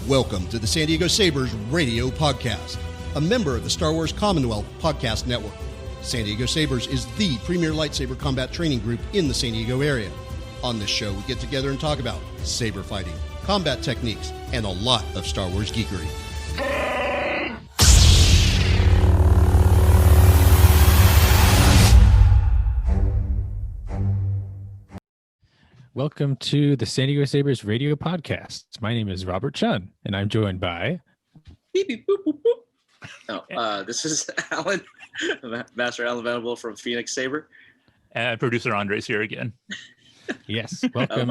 Welcome to the San Diego Sabers radio podcast, a member of the Star Wars Commonwealth podcast network. San Diego Sabers is the premier lightsaber combat training group in the San Diego area. On this show, we get together and talk about saber fighting, combat techniques, and a lot of Star Wars geekery. Welcome to the San Diego Sabers radio podcast. My name is Robert Chun, and I'm joined by... Beep, beep, boop, boop, boop. Oh, this is Alan, Master Alan Venable from Phoenix Saber. And producer Andres here again. Yes, welcome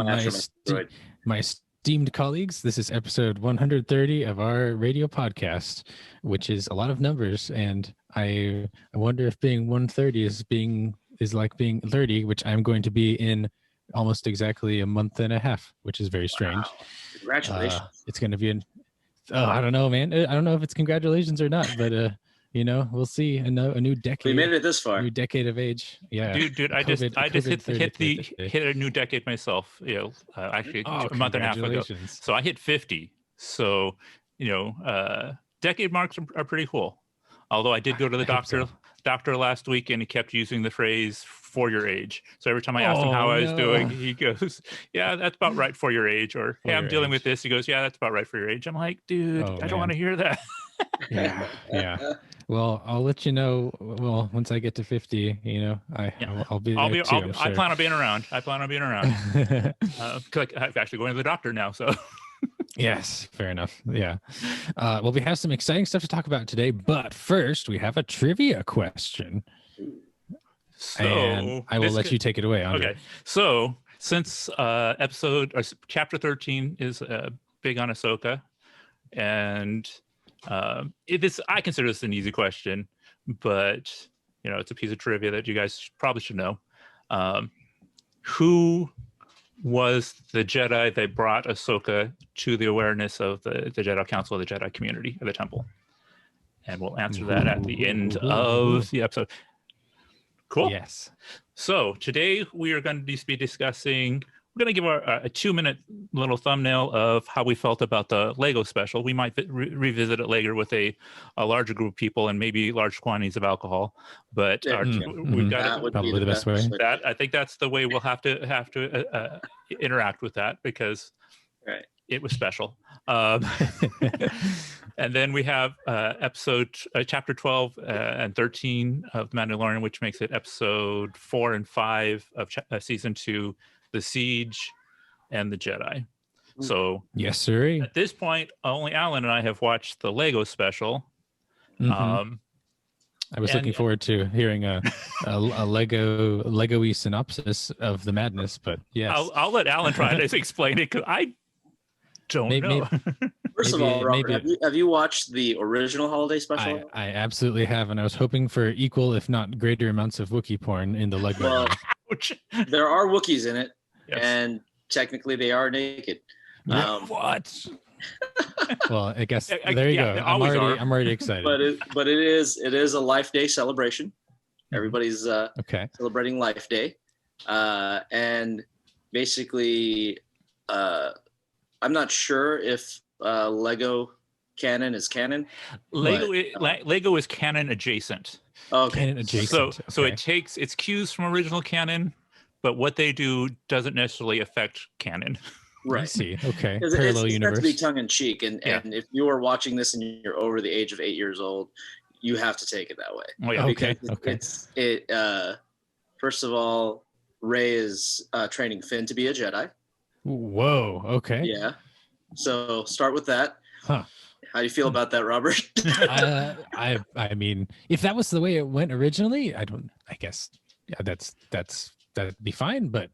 my esteemed colleagues. This is episode 130 of our radio podcast, which is a lot of numbers, and I wonder if being 130 is like being 30, which I'm going to be in almost exactly a month and a half, which is very strange. Wow. Congratulations. It's going to be I don't know, man. I don't know if it's congratulations or not, but we'll see. A new decade. We made it this far. New decade of age. Yeah. Dude, I just hit a new decade myself, actually a month and a half ago. So I hit 50. So, decade marks are pretty cool. Although I did go to the doctor last week, and he kept using the phrase "for your age." So every time I asked him how I was doing, he goes, "Yeah, that's about right for your age." Or, "Hey, I'm dealing with this." He goes, "Yeah, that's about right for your age." I'm like, dude, I don't want to hear that. Yeah. Well, I'll let you know. Well, once I get to 50, I'll be there too. I'm sure. I plan on being around. I'm actually going to the doctor now, so. Yes, fair enough. Yeah. Well, we have some exciting stuff to talk about today, but first we have a trivia question. And I will let you take it away, Andre. Okay. So since chapter 13 is big on Ahsoka, and I consider this an easy question, but it's a piece of trivia that you guys probably should know. Who was the Jedi that brought Ahsoka to the awareness of the Jedi Council, of the Jedi community, of the temple? And we'll answer that at the end of the episode. Cool. Yes. So today we are going to be discussing, we're going to give a 2-minute little thumbnail of how we felt about the Lego special. We might revisit it later with a larger group of people and maybe large quantities of alcohol. But we've got probably the best way. I think that's the way we'll have to interact with that, because it was special. And then we have chapter 12 and 13 of The Mandalorian, which makes it episode 4 and 5 of season 2, The Siege and the Jedi. So yes, sir. At this point, only Alan and I have watched the Lego special. I was looking forward to hearing a Lego-y synopsis of the madness, but yes. I'll let Alan try to explain it, because I don't know. First of all, Robert, have you watched the original holiday special? I absolutely have, and I was hoping for equal, if not greater, amounts of Wookiee porn in the Lego. Well, there are Wookiees in it, yes. And technically they are naked. What? Well, I guess there you go. I'm already excited. But it is a Life Day celebration. Everybody's celebrating Life Day, and basically, I'm not sure if Lego canon is canon. Lego is canon adjacent. Okay. Canon adjacent. So it takes its cues from original canon, but what they do doesn't necessarily affect canon. Right. I see. Okay. Parallel universe. It's meant to be tongue in cheek, and if you are watching this and you're over the age of 8 years old, you have to take it that way. Oh, yeah. Okay. First of all, Rey is training Finn to be a Jedi. Whoa. Okay. Yeah. So start with that. Huh. How do you feel about that, Robert? I mean, if that was the way it went originally, I guess that'd be fine. But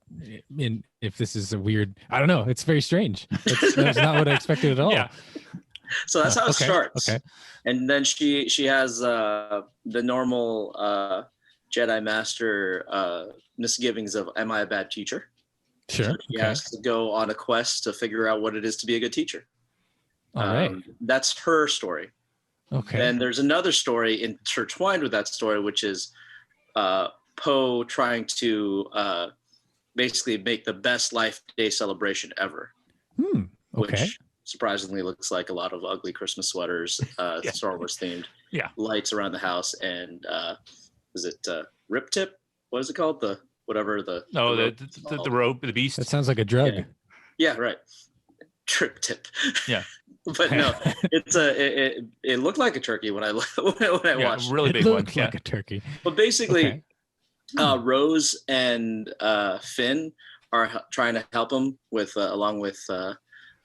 if this is a weird, I don't know. It's very strange. That's not what I expected at all. Yeah. So that's how it starts. Okay. And then she has the normal Jedi Master misgivings of, am I a bad teacher? Sure. So she has to go on a quest to figure out what it is to be a good teacher. All right. That's her story. Okay. Then there's another story intertwined with that story, which is Poe trying to basically make the best Life Day celebration ever. Okay. surprisingly looks like a lot of ugly Christmas sweaters, Star Wars themed. Yeah. Lights around the house, and is it Rip Tip? What is it called? The rope, the beast. That sounds like a drug. Yeah, right. Trip Tip. Yeah. But no, it looked like a turkey when I watched. Really big one. Like a turkey. But basically, Rose and Finn are trying to help him with, along with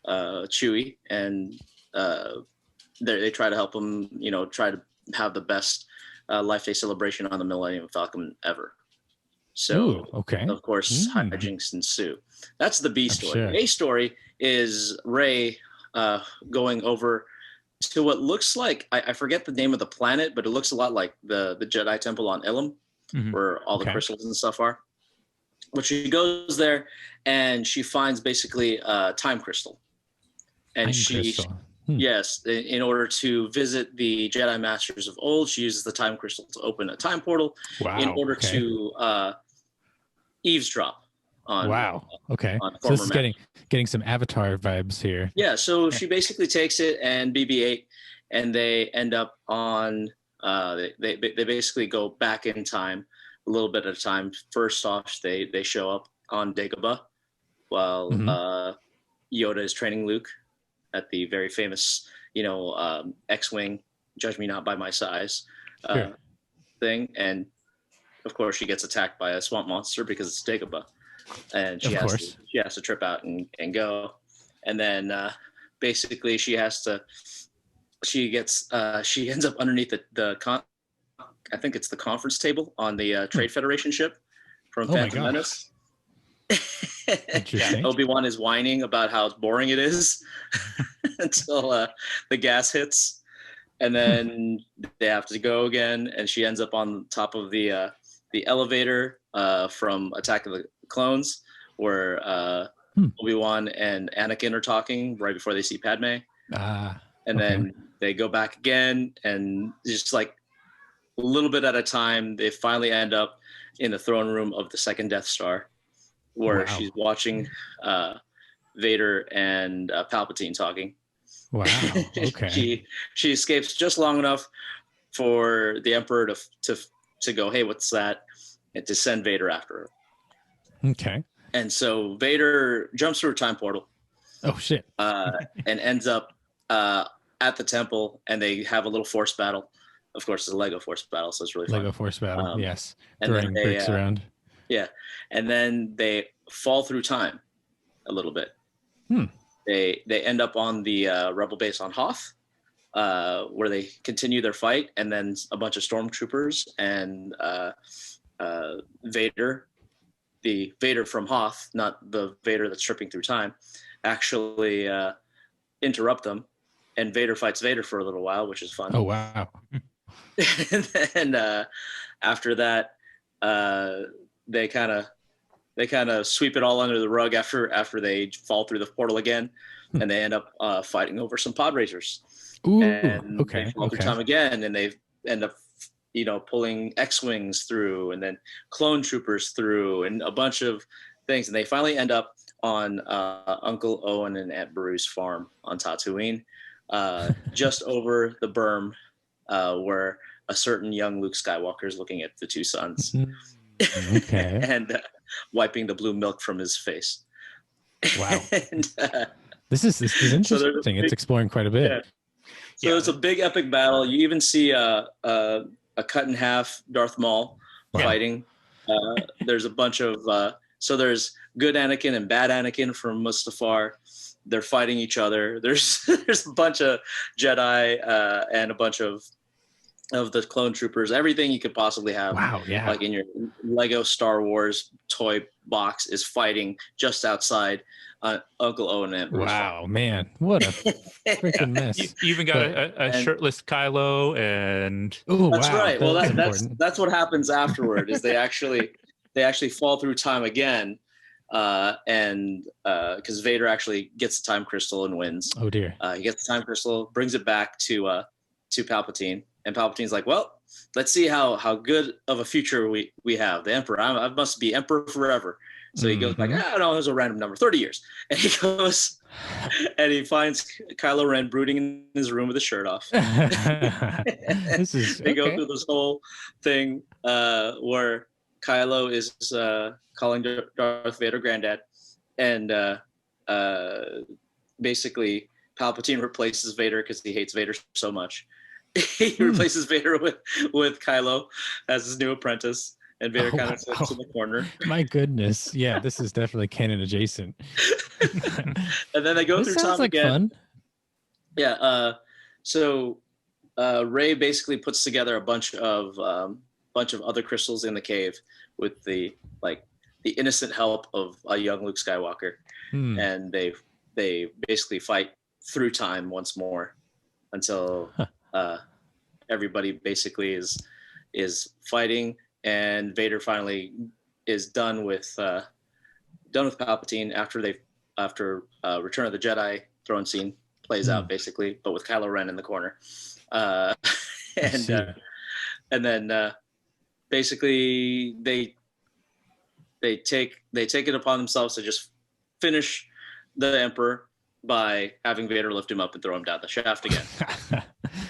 Chewie, and they try to help him. Try to have the best Life Day celebration on the Millennium Falcon ever. So, of course, hijinks ensue. That's the B story. Sure. A story is Rey going over to what looks like, I forget the name of the planet, but it looks a lot like the Jedi Temple on Ilum, where all the crystals and stuff are. But she goes there and she finds basically a time crystal. And yes, in order to visit the Jedi Masters of old, she uses the time crystal to open a time portal in order to eavesdrop on. On so this is getting some Avatar vibes here. Yeah, so she basically takes it and BB-8, and they end up on. They basically go back in time a little bit at a time. First off, they show up on Dagobah while Yoda is training Luke at the very famous, X-wing, judge me not by my size thing. And of course she gets attacked by a swamp monster because it's Dagobah. And she has to trip out and go. And then basically she ends up underneath I think it's the conference table on the Trade Federation ship from Phantom Menace. Obi-Wan is whining about how boring it is until the gas hits, and then they have to go again, and she ends up on top of the elevator from Attack of the Clones, where Obi-Wan and Anakin are talking right before they see Padme, and then they go back again, and just like a little bit at a time, they finally end up in the throne room of the second Death Star, where she's watching Vader and Palpatine talking. Wow. Okay. she escapes just long enough for the Emperor to go, hey, what's that? And to send Vader after her. Okay. And so Vader jumps through a time portal. Oh shit. And ends up at the temple, and they have a little force battle. Of course, it's a Lego force battle, so it's really fun. Lego force battle, yes. And throwing bricks around. Yeah, and then they fall through time a little bit. They end up on the rebel base on Hoth, where they continue their fight, and then a bunch of stormtroopers and Vader, the Vader from Hoth, not the Vader that's tripping through time, actually interrupt them, and Vader fights Vader for a little while, which is fun. Oh wow! And then after that, they kind of sweep it all under the rug after they fall through the portal again, and they end up fighting over some pod racers. Ooh, and they fall through time again, and they end up pulling X-wings through, and then clone troopers through, and a bunch of things, and they finally end up on Uncle Owen and Aunt Beru's farm on Tatooine, just over the berm where a certain young Luke Skywalker is looking at the two suns. Okay. And wiping the blue milk from his face. Wow. And, this is interesting. So it's exploring quite a bit. Yeah. So it's a big epic battle. You even see a cut in half Darth Maul fighting. There's a bunch of so there's good Anakin and bad Anakin from Mustafar. They're fighting each other. There's a bunch of Jedi and a bunch of the clone troopers, everything you could possibly have. Wow, yeah. Like in your Lego Star Wars toy box is fighting just outside Uncle Owen and Aunt Beru's Wow, man, what a freaking mess! You even got a shirtless Kylo, and that's right. Well, that's what happens afterward. Is they actually fall through time again, and because Vader actually gets the time crystal and wins. Oh dear! He gets the time crystal, brings it back to Palpatine. And Palpatine's like, well, let's see how good of a future we have. The Emperor, I must be Emperor forever. So he goes back, no, there's a random number, 30 years. And he goes and he finds Kylo Ren brooding in his room with his shirt off. They go through this whole thing where Kylo is calling Darth Vader granddad. And basically Palpatine replaces Vader because he hates Vader so much. He replaces Vader with Kylo as his new apprentice. And Vader kind of sits in the corner. My goodness. Yeah, this is definitely canon adjacent. And then they go through time like again. Fun. Yeah. So Rey basically puts together a bunch of other crystals in the cave with the innocent help of a young Luke Skywalker. And they basically fight through time once more until everybody basically is fighting. And Vader finally is done with Palpatine after Return of the Jedi throne scene plays out basically, but with Kylo Ren in the corner, and then basically they take it upon themselves to just finish the Emperor by having Vader lift him up and throw him down the shaft again.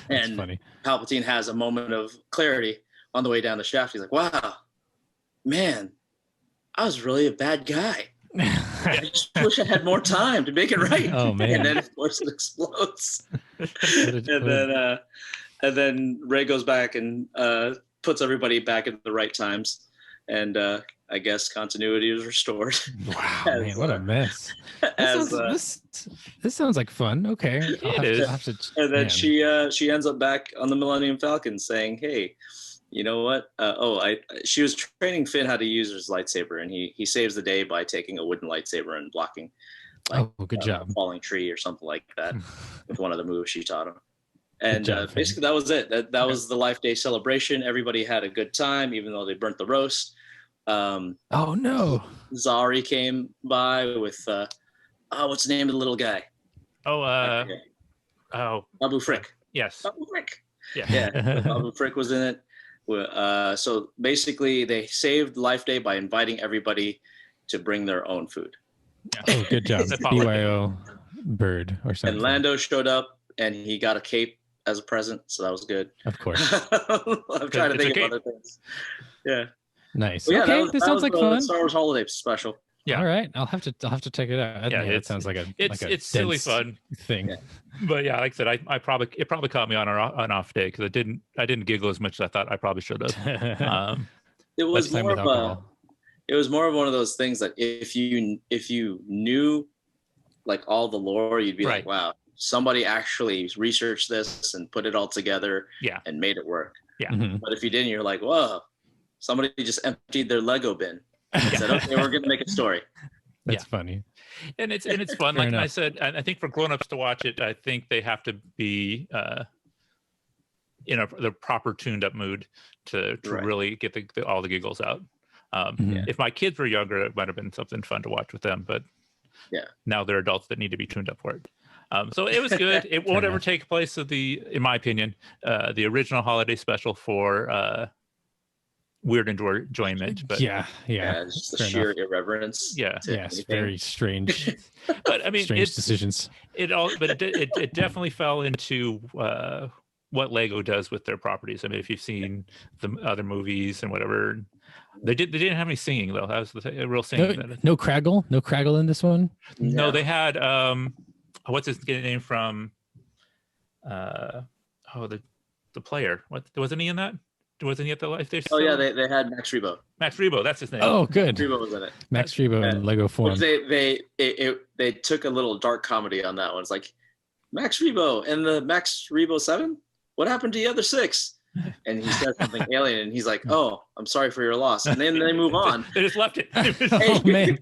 And funny. Palpatine has a moment of clarity on the way down the shaft. He's like, wow, man, I was really a bad guy. I just wish I had more time to make it right. Oh, man. And then, of course, it explodes. And then Rey goes back and puts everybody back at the right times. And I guess continuity is restored. Wow, man, what a mess. This sounds like fun. Okay. And then she ends up back on the Millennium Falcon saying, hey, you know what? She was training Finn how to use his lightsaber, and he saves the day by taking a wooden lightsaber and blocking good job. A falling tree or something like that with one of the moves she taught him. And basically that was it. That was the Life Day celebration. Everybody had a good time, even though they burnt the roast. Oh no! Zari came by with what's the name of the little guy? Babu Frick. Yes, Babu Frick. Yeah. Babu Frick was in it. So basically, they saved Life Day by inviting everybody to bring their own food. Oh, good job, BYO bird or something. And Lando showed up, and he got a cape as a present, so that was good. Of course. I'm trying to think of other things. Yeah. Nice. Yeah, okay, this sounds like fun. Star Wars Holiday Special. Yeah. All right, I'll have to check it out. It sounds like it's silly fun thing. Yeah. But yeah, like I said, it probably caught me on an off day because I didn't giggle as much as I thought I probably should have. It was more of one of those things that if you knew like all the lore, you'd be like, wow, somebody actually researched this and put it all together and made it work. Yeah. Mm-hmm. But if you didn't, you're like, whoa, somebody just emptied their Lego bin and said, okay, we're going to make a story. That's funny. And it's fun. Like I said, I think for grown-ups to watch it, I think they have to be in the proper tuned up mood to really get all the giggles out. If my kids were younger, it might have been something fun to watch with them, but now they're adults that need to be tuned up for it. So it was good. It won't ever take place of in my opinion, the original holiday special for weird enjoyment. But it's just the sheer irreverence. It's very strange. But I mean, strange decisions. It definitely fell into what Lego does with their properties. I mean, if you've seen the other movies and whatever, they didn't have any singing though. That was the real singing. No Craggle in this one. No, they had what's his name from? The player. What wasn't he in that? Wasn't he at the Life Day? Oh yeah, they had Max Rebo. Max Rebo, that's his name. Oh, good. Max Rebo was in it. Max Rebo in Lego form. They took a little dark comedy on that one. It's like Max Rebo and the Max Rebo 7. What happened to the other 6? And he says something alien, and he's like, "Oh, I'm sorry for your loss." And then they move on. They just left it. Oh man.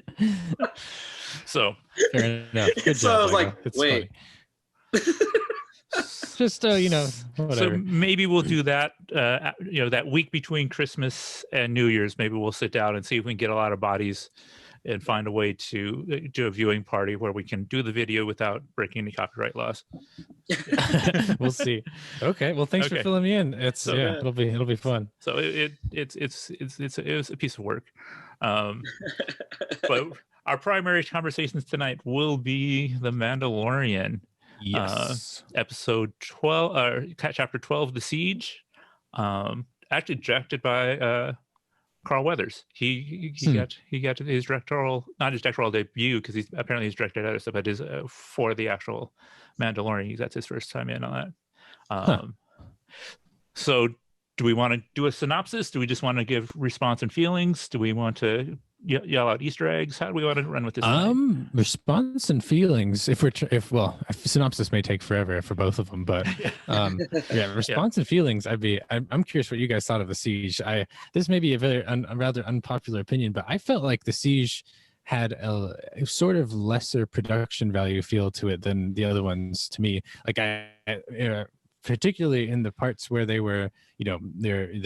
So fair enough. Good so job, I was Lego. like, It's wait. Just whatever. So maybe we'll do that. That week between Christmas and New Year's, maybe we'll sit down and see if we can get a lot of bodies and find a way to do a viewing party where we can do the video without breaking any copyright laws. We'll see. Okay. Well, thanks for filling me in. It'll be fun. So it was a piece of work. But our primary conversations tonight will be The Mandalorian. Yes. Episode 12, chapter 12, The Siege. Actually directed by Carl Weathers. He got his directorial, not his directorial debut, because he's directed other stuff, but his for the actual Mandalorian. That's his first time in on that. So do we want to do a synopsis? Do we just want to give response and feelings? Do we want to yell out Easter eggs? How do we want to run with this? Response and feelings. If synopsis may take forever for both of them, but response and feelings. I'm curious what you guys thought of The Siege. This may be a rather unpopular opinion, but I felt like The Siege had a sort of lesser production value feel to it than the other ones to me. Like particularly in the parts where they were, they're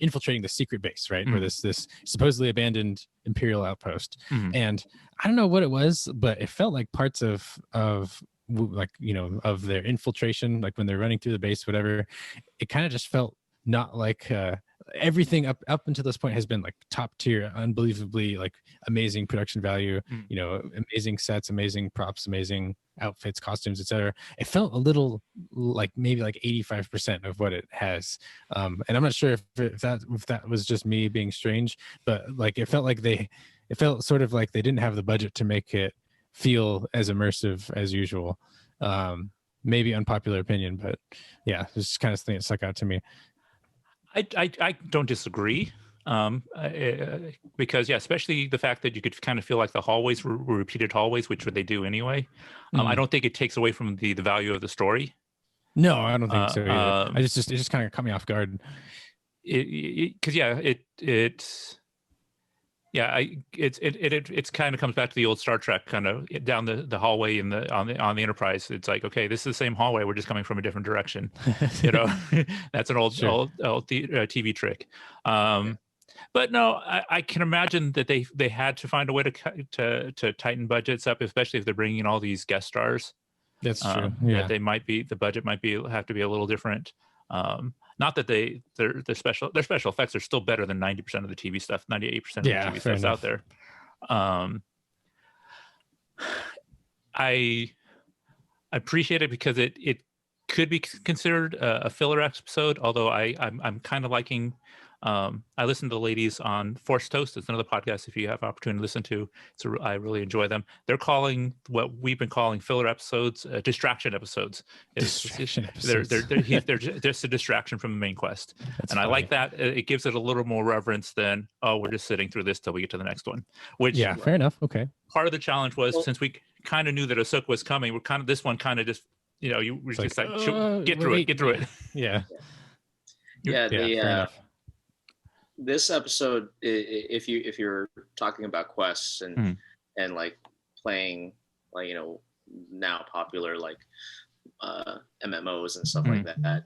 infiltrating the secret base, right? Where this supposedly abandoned Imperial outpost. And I don't know what it was, but it felt like parts of their infiltration, like when they're running through the base, whatever, it kind of just felt not like everything up until this point has been like top tier, unbelievably like amazing production value, amazing sets, amazing props, amazing outfits, costumes, etc. It felt a little like maybe like 85% of what it has, and I'm not sure if that was just me being strange, but like it felt sort of like they didn't have the budget to make it feel as immersive as usual. Maybe unpopular opinion, but yeah, this kind of thing that stuck out to me. I don't disagree, because especially the fact that you could kind of feel like the hallways were repeated hallways, which they do anyway. I don't think it takes away from the value of the story. No, I don't think so either. It just kind of caught me off guard. It's kind of comes back to the old Star Trek kind of down the hallway on the Enterprise. It's like, okay, this is the same hallway, we're just coming from a different direction. That's an old TV trick. But no, I can imagine that they had to find a way to tighten budgets up, especially if they're bringing in all these guest stars. That's true. Yeah, the budget might have to be a little different. Not that their special effects are still better than 90% of the TV stuff, 98% of the TV stuff's out there. I appreciate it because it could be considered a filler episode, although I'm kind of liking. I listen to the ladies on Force Toast. It's another podcast if you have opportunity to listen to. So I really enjoy them. They're calling what we've been calling filler episodes, distraction episodes. They're just a distraction from the main quest. That's funny. I like that. It gives it a little more reverence than, we're just sitting through this till we get to the next one. Which, fair enough. Okay. Part of the challenge was, since we kind of knew that Ahsoka was coming, this one kind of just, you were just like get through it. Yeah. Fair enough. This episode, if you're talking about quests and like playing, like, now popular like MMOs and stuff like that,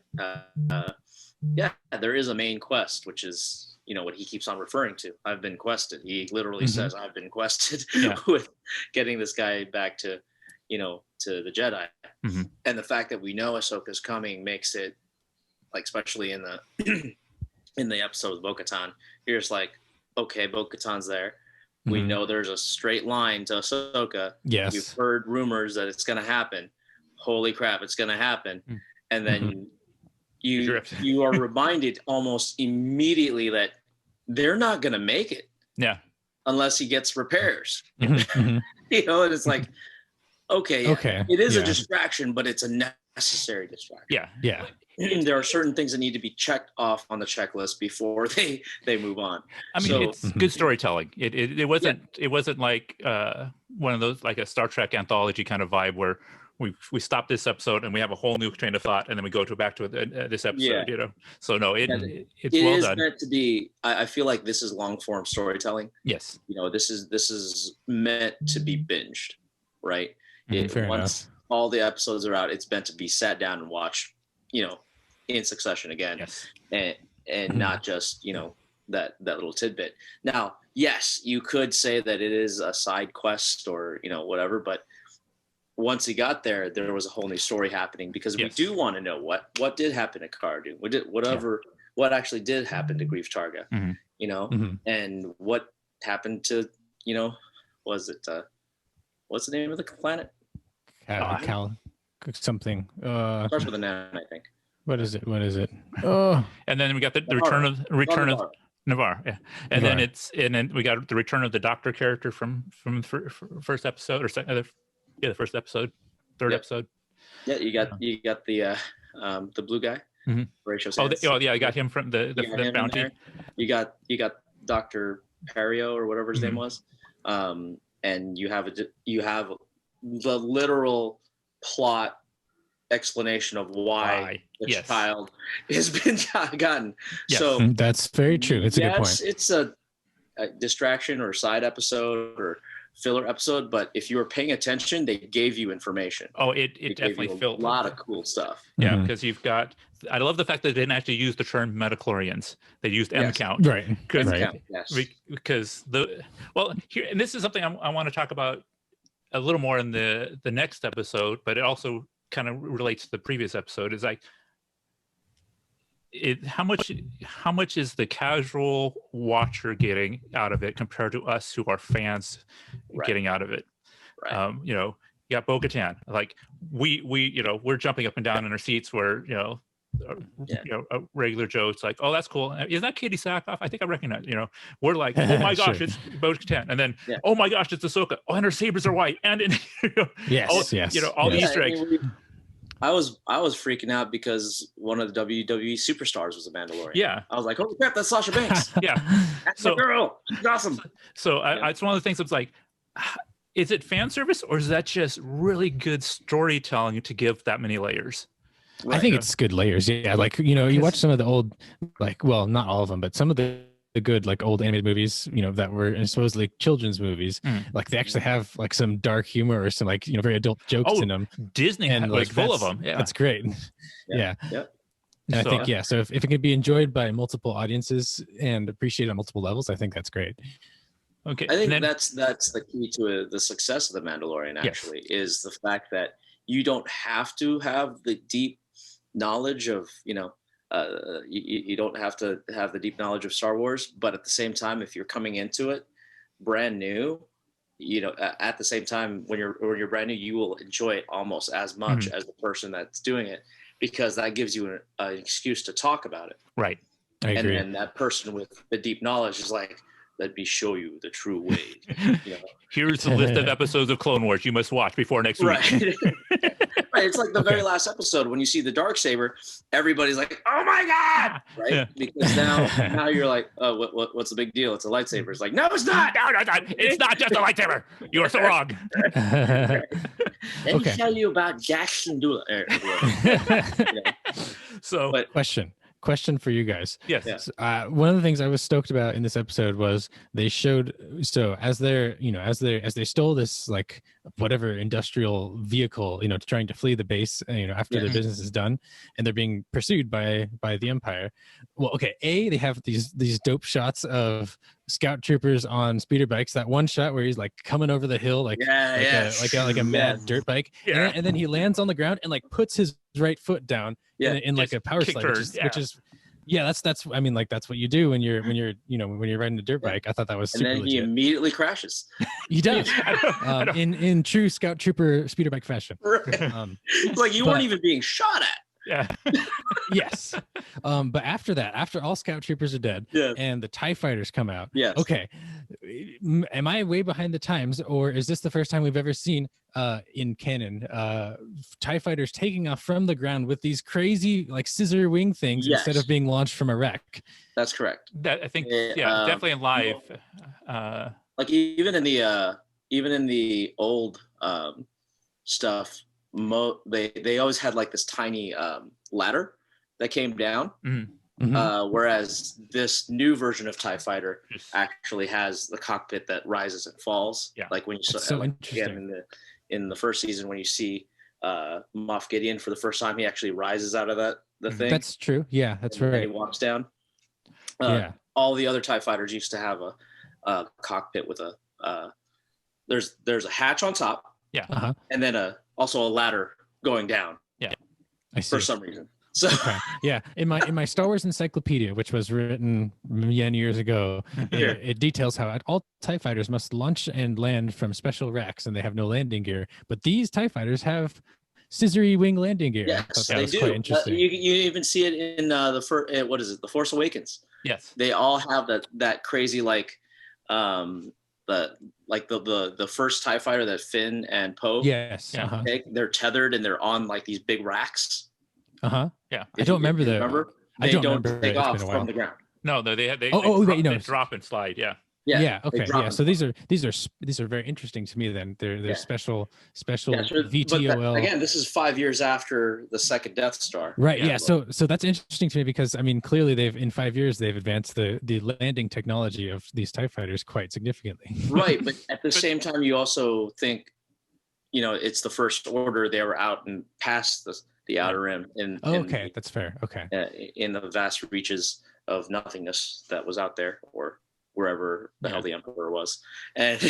there is a main quest, which is what he keeps on referring to. I've been quested. He literally says, "I've been quested," with getting this guy back to to the Jedi. And the fact that we know Ahsoka's coming makes it, like, especially in the in the episode with Bo-Katan, you're just like, okay, Bo-Katan's there. We know there's a straight line to Ahsoka. Yes. You've heard rumors that it's going to happen. Holy crap, it's going to happen. And then you are reminded almost immediately that they're not going to make it. Yeah. Unless he gets repairs. And it's like, okay. It is a distraction, but it's a necessary distraction. Yeah. There are certain things that need to be checked off on the checklist before they move on. I mean, it's good storytelling. It wasn't like one of those, like a Star Trek anthology kind of vibe where we stop this episode and we have a whole new train of thought and then we go back to this episode. So no, it's well done. It is meant to be. I feel like this is long form storytelling. Yes. This is meant to be binged, right? Fair once enough. All the episodes are out, it's meant to be sat down and watched, in succession again. Yes. And not just, that little tidbit. Now, yes, you could say that it is a side quest or, whatever, but once he got there, there was a whole new story happening because we do want to know what did happen to Cardu. what actually did happen to Grief Targa, Mhm. you know, and what happened to, you know, was it what's the name of the planet? Something. Starts with an N, I think. What is it? Oh, and then we got the return of Navarre, yeah, and then we got the return of the Doctor character from first episode or the first episode, third episode. Yeah, you got the blue guy. Horatio Sands. I got him from the bounty. You got Dr. Perio or whatever his name was, and you have the literal plot explanation of why the child has been gotten. Yes. So that's very true. It's a good point. It's a distraction or side episode or filler episode, but if you were paying attention, they gave you information. It definitely filled a lot of cool stuff. Yeah, because you've got. I love the fact that they didn't actually use the term metachlorians. They used M count, right? Because here, and this is something I want to talk about a little more in the next episode, but it also kind of relates to the previous episode. Is like how much is the casual watcher getting out of it compared to us who are fans getting out of it? Right. You got Bo-Katan. Like we're jumping up and down in our seats where a regular Joe's like, oh, that's cool. Is that Katie Sackhoff? I think I recognize. We're like, oh my gosh, it's Bo-Katan, and then oh my gosh, it's Ahsoka. Oh, and her sabers are white, and yes, all the Easter eggs. I was freaking out because one of the WWE superstars was a Mandalorian. Yeah, I was like, holy crap, that's Sasha Banks. Yeah, that's the girl. She's awesome. So it's one of the things that's like, is it fan service or is that just really good storytelling to give that many layers? Right. I think it's good layers. Yeah, like you watch some of the old, not all of them, but some of the good old animated movies, that were supposedly children's movies. Like they actually have some dark humor or some very adult jokes in them. Disney was full of them. Yeah, that's great. Yeah. Yep. And I think so if it can be enjoyed by multiple audiences and appreciated on multiple levels, I think that's great. Okay, I think that's the key to the success of the Mandalorian. Actually, is the fact that you don't have to have the deep knowledge of you don't have to have the deep knowledge of Star Wars, but at the same time, if you're coming into it brand new, at the same time when you're brand new, you will enjoy it almost as much as the person that's doing it, because that gives you an excuse to talk about it. Right. I agree. And that person with the deep knowledge is like, let me show you the true way. Here's the list of episodes of Clone Wars you must watch before next week. Right. Right. It's like the very last episode when you see the Darksaber, everybody's like, "Oh my god!" Right? Yeah. Because now you're like, "Oh, what's the big deal? It's a lightsaber." It's like, "No, it's not. No, it's not just a lightsaber. You are so wrong." Let me tell you about Jackson Dula. So, question for you guys. Yes. One of the things I was stoked about in this episode was they showed, as they stole this whatever industrial vehicle, trying to flee the base, after their business is done, and they're being pursued by the Empire. Well, okay, they have these dope shots of scout troopers on speeder bikes. That one shot where he's coming over the hill like a mad dirt bike, and then he lands on the ground and puts his right foot down in a power slide, which is that's I mean that's what you do when you're riding a dirt bike. I thought that was super and then legit. He immediately crashes. He does. In true scout trooper speeder bike fashion. Right. It's like you weren't even being shot at. Yeah. Yes. But after all scout troopers are dead and the TIE fighters come out. Yes. Okay. Am I way behind the times, or is this the first time we've ever seen in canon TIE fighters taking off from the ground with these crazy scissor wing things instead of being launched from a wreck? That's correct. That I think definitely in live. Even in the old stuff, they always had this tiny ladder that came down. Whereas this new version of TIE Fighter actually has the cockpit that rises and falls. Yeah. When you saw in the first season, when you see Moff Gideon for the first time, he actually rises out of the thing. That's true. Yeah, that's right. He walks down. All the other TIE Fighters used to have a cockpit with there's a hatch on top. Yeah. And then also a ladder going down. Yeah. I see. For some reason. So yeah, in my Star Wars encyclopedia, which was written many years ago, it details how all TIE fighters must launch and land from special racks, and they have no landing gear. But these TIE fighters have scissory wing landing gear. Yes, that they was do. Quite interesting. You even see it in what is it? The Force Awakens. Yes, they all have that crazy the first TIE fighter that Finn and Poe. Yes, they're tethered and they're on like these big racks. Yeah, I don't remember the. They don't don't remember take off from the ground. No, they drop and slide. Yeah. Okay. Yeah. So these are very interesting to me. Then they're special VTOL. Again, this is 5 years after the second Death Star. Right. Yeah. So that's interesting to me because I mean, clearly in 5 years they've advanced the landing technology of these TIE fighters quite significantly. Right, but at the same time, you also think, it's the First Order. They were out and past the Outer Rim. That's fair. Okay. In the vast reaches of nothingness that was out there, or wherever the hell the Emperor was. And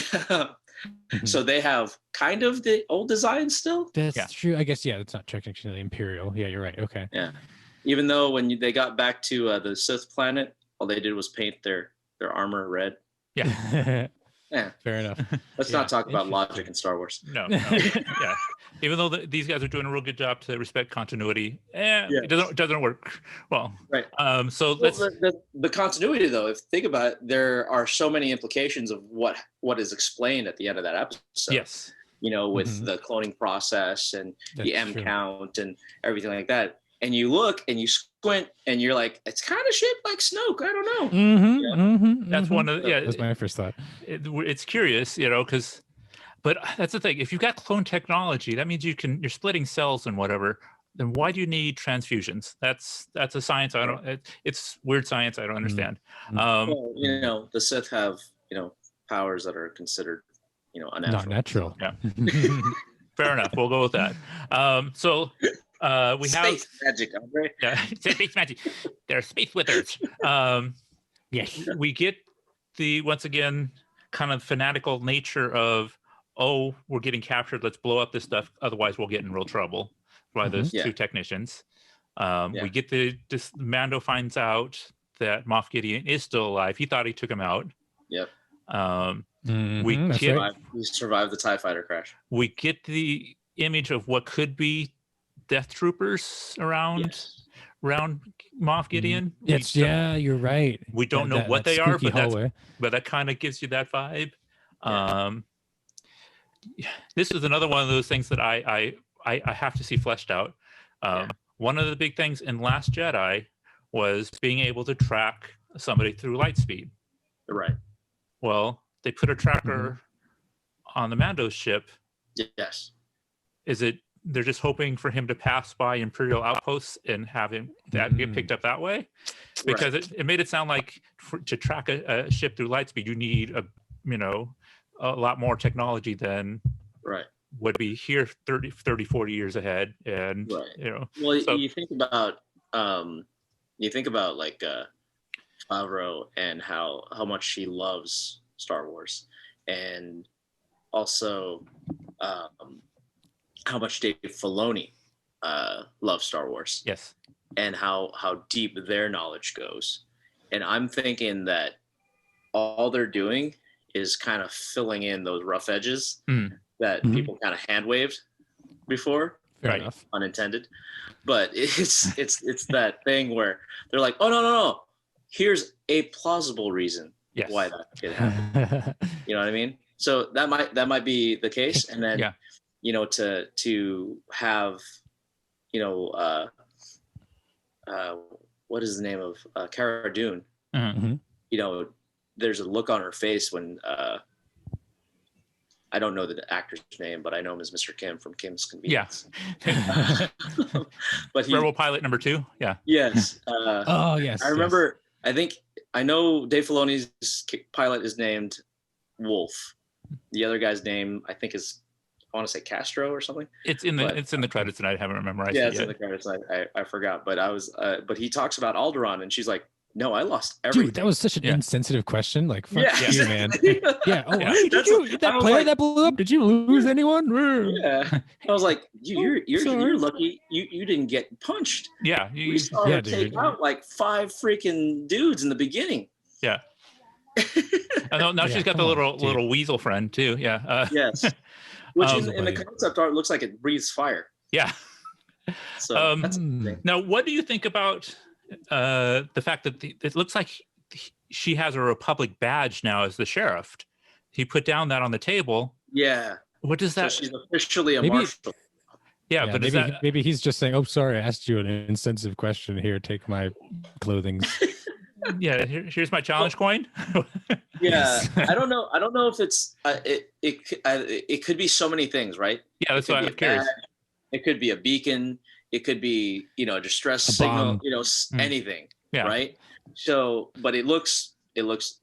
so they have kind of the old design still. That's true. I guess, it's not technically Imperial. Yeah, you're right. Okay. Yeah. Even though when they got back to the Sith planet, all they did was paint their armor red. Yeah. Yeah. Fair enough. Let's not talk about logic in Star Wars. No. Yeah. Even though these guys are doing a real good job to respect continuity, it doesn't work well. Right. So let's the continuity, though. If you think about it, there are so many implications of what is explained at the end of that episode. Yes. With the cloning process and the M true. count and everything like that. And you look and you squint and you're like, it's kind of shaped like Snoke. I don't know. That's one of that's my first thought. It's curious, but that's the thing. If you've got clone technology, that means you're splitting cells and whatever. Then why do you need transfusions? That's a science it's weird science I don't understand. The Sith have powers that are considered unnatural. Not natural. Yeah. Fair enough. We'll go with that. We have space magic, Andre. Yeah, space magic. They're space wizards. Yes. We get the once again kind of fanatical nature of, we're getting captured. Let's blow up this stuff. Otherwise, we'll get in real trouble by those two technicians. We get this Mando finds out that Moff Gideon is still alive. He thought he took him out. Yep. We survived the TIE fighter crash. We get the image of what could be Death Troopers around Moff Gideon. You're right. We don't know what they are, but that kind of gives you that vibe. This is another one of those things that I have to see fleshed out. One of the big things in Last Jedi was being able to track somebody through light speed. Right. Well, they put a tracker on the Mando ship. Yes. Is it they're just hoping for him to pass by Imperial outposts and have him get picked up that way? Because it made it sound like to track a ship through light speed, you need a lot more technology than would be here 30, 40 years ahead. And you think about like Favreau and how much he loves Star Wars, and also how much Dave Filoni loves Star Wars. Yes. And how deep their knowledge goes. And I'm thinking that all they're doing is kind of filling in those rough edges that people kind of hand waved before. Fair enough. Unintended. But it's that thing where they're like, oh no. Here's a plausible reason why that could happen. You know what I mean? So that might be the case. And then to have what is the name of Cara Dune? There's a look on her face when I don't know the actor's name, but I know him as Mr. Kim from Kim's Convenience. Yeah. But Rebel Pilot number 2. Yeah. Yes. Yes. I remember. I know Dave Filoni's pilot is named Wolf. The other guy's name I think is, I want to say Castro or something. It's in the credits, and I haven't memorized. Yeah, it's in the credits. I forgot, but but he talks about Alderaan, and she's like, No, I lost everything. Dude, that was such an insensitive question. Like, fuck you, man. Yeah. Oh, yeah. Did you that player that blew up? Did you lose anyone? Yeah. I was like, you're lucky you didn't get punched. Yeah. We saw her take out like 5 freaking dudes in the beginning. Yeah. Now she's got the little weasel friend too. Yeah. Yes. Which in the concept art looks like it breathes fire. Yeah. So that's now, what do you think about the fact that it looks like she has a Republic badge now as the sheriff? He put down that on the table. Yeah. What does that? So she's officially a marshal. Yeah, but maybe he's just saying, "Oh, sorry, I asked you an insensitive question. Here, take my clothing." Yeah, here's my challenge coin. Yeah, I don't know if it's it could be so many things, right? Yeah, that's why I'm curious. It could be a beacon. It could be, a distress signal. Anything. Yeah. Right. So, but it looks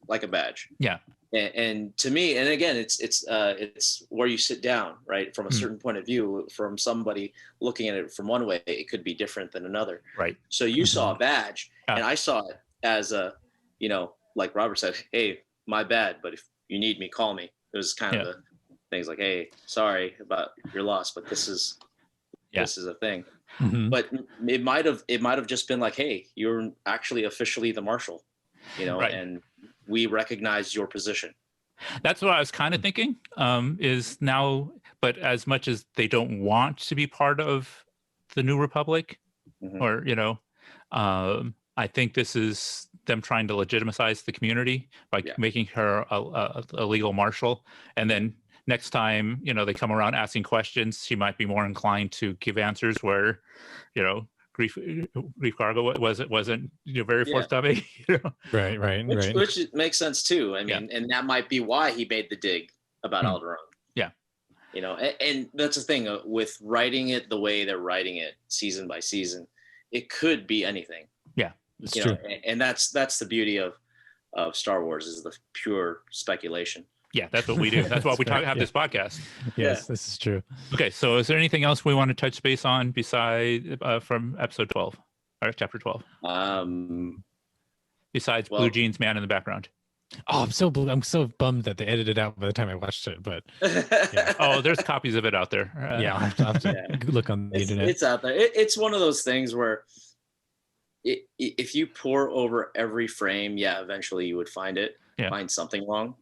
like a badge. Yeah. And to me, and again, it's where you sit down, right? From a certain point of view, from somebody looking at it from one way, it could be different than another. Right. So you saw a badge, and I saw it as a, like Robert said, hey, my bad, but if you need me, call me. It was kind of the things like, hey, sorry about your loss, but this is a thing. Mm-hmm. But it might have just been like, hey, you're actually officially the marshal, right. And we recognize your position. That's what I was kind of thinking, is now, but as much as they don't want to be part of the New Republic, or, I think this is them trying to legitimize the community by making her a legal marshal. And then next time, they come around asking questions, she might be more inclined to give answers where, Grief Cargo wasn't very forthcoming. Right. Which makes sense too. I mean, and that might be why he made the dig about Alderaan. Yeah. And that's the thing with writing it the way they're writing it season by season, it could be anything. Yeah, it's true. And that's the beauty of Star Wars, is the pure speculation. Yeah, that's what we do. That's why we have this podcast. Yes, this is true. Okay, so is there anything else we want to touch base on besides from episode 12 or chapter 12? Besides Blue Jeans Man in the background. Oh, I'm so bummed that they edited it out by the time I watched it. But there's copies of it out there. I'll have to look on the internet. It's out there. It's one of those things where if you pour over every frame, eventually you would find something wrong.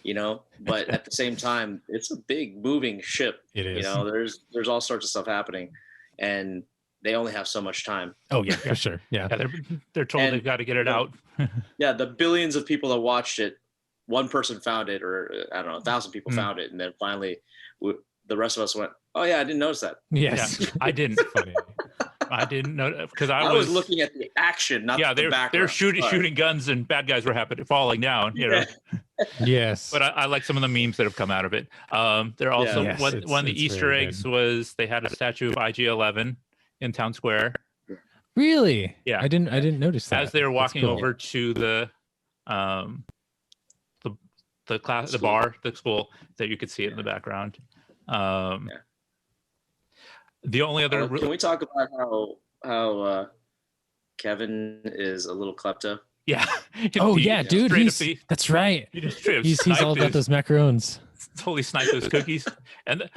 But at the same time, it's a big moving ship. It is. There's all sorts of stuff happening, and they only have so much time. Oh yeah, for sure. Yeah, they're told they've got to get it out. The billions of people that watched it, one person found it, or I don't know, 1,000 people found it, and then finally, the rest of us went, "Oh yeah, I didn't notice that." Yes, I didn't. Funny. I didn't know because I was looking at the action, not the background. They're shooting guns and bad guys were falling down. Yes. But I like some of the memes that have come out of it. They're also one of the Easter eggs was they had a statue of IG-11 in Town Square. Really? Yeah. I didn't notice that. As they were walking over to the bar, the school, that you could see it in the background. The only other can we talk about how Kevin is a little klepto? Yeah. Dude. That's right. He's all about those macarons. Totally sniped those cookies. And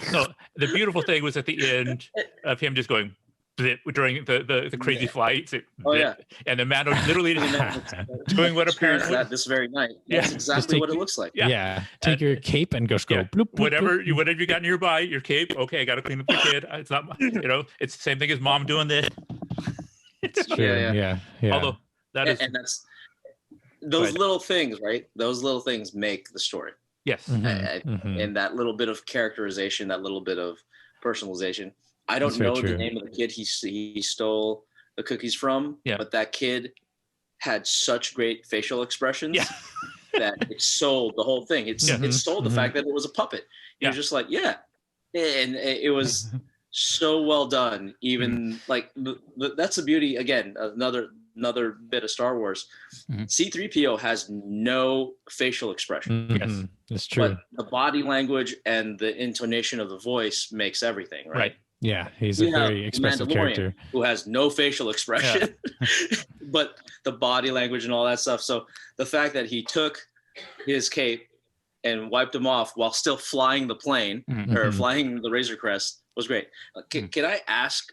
the beautiful thing was at the end of him just going during the crazy flights. And the man literally doing what apparently this very night. That's exactly what it looks like. Take your cape and go bloop, bloop, whatever bloop. you got nearby, your cape. Okay, I got to clean up the kid. It's not it's the same thing as mom doing this. It's true. Yeah. Although that is, and that's those little things, right? Those little things make the story. Yes. And that little bit of characterization, that little bit of personalization. I don't know the name of the kid he stole the cookies from, but that kid had such great facial expressions that it sold the whole thing. It sold the fact that it was a puppet. You're just like, and it was so well done. Even like that's the beauty. Again, another bit of Star Wars. C-3PO has no facial expression. Yes, it's true. But the body language and the intonation of the voice makes everything, right? Yeah, he's a very expressive character who has no facial expression, but the body language and all that stuff. So the fact that he took his cape and wiped him off while still flying the plane or flying the Razor Crest was great. Can I ask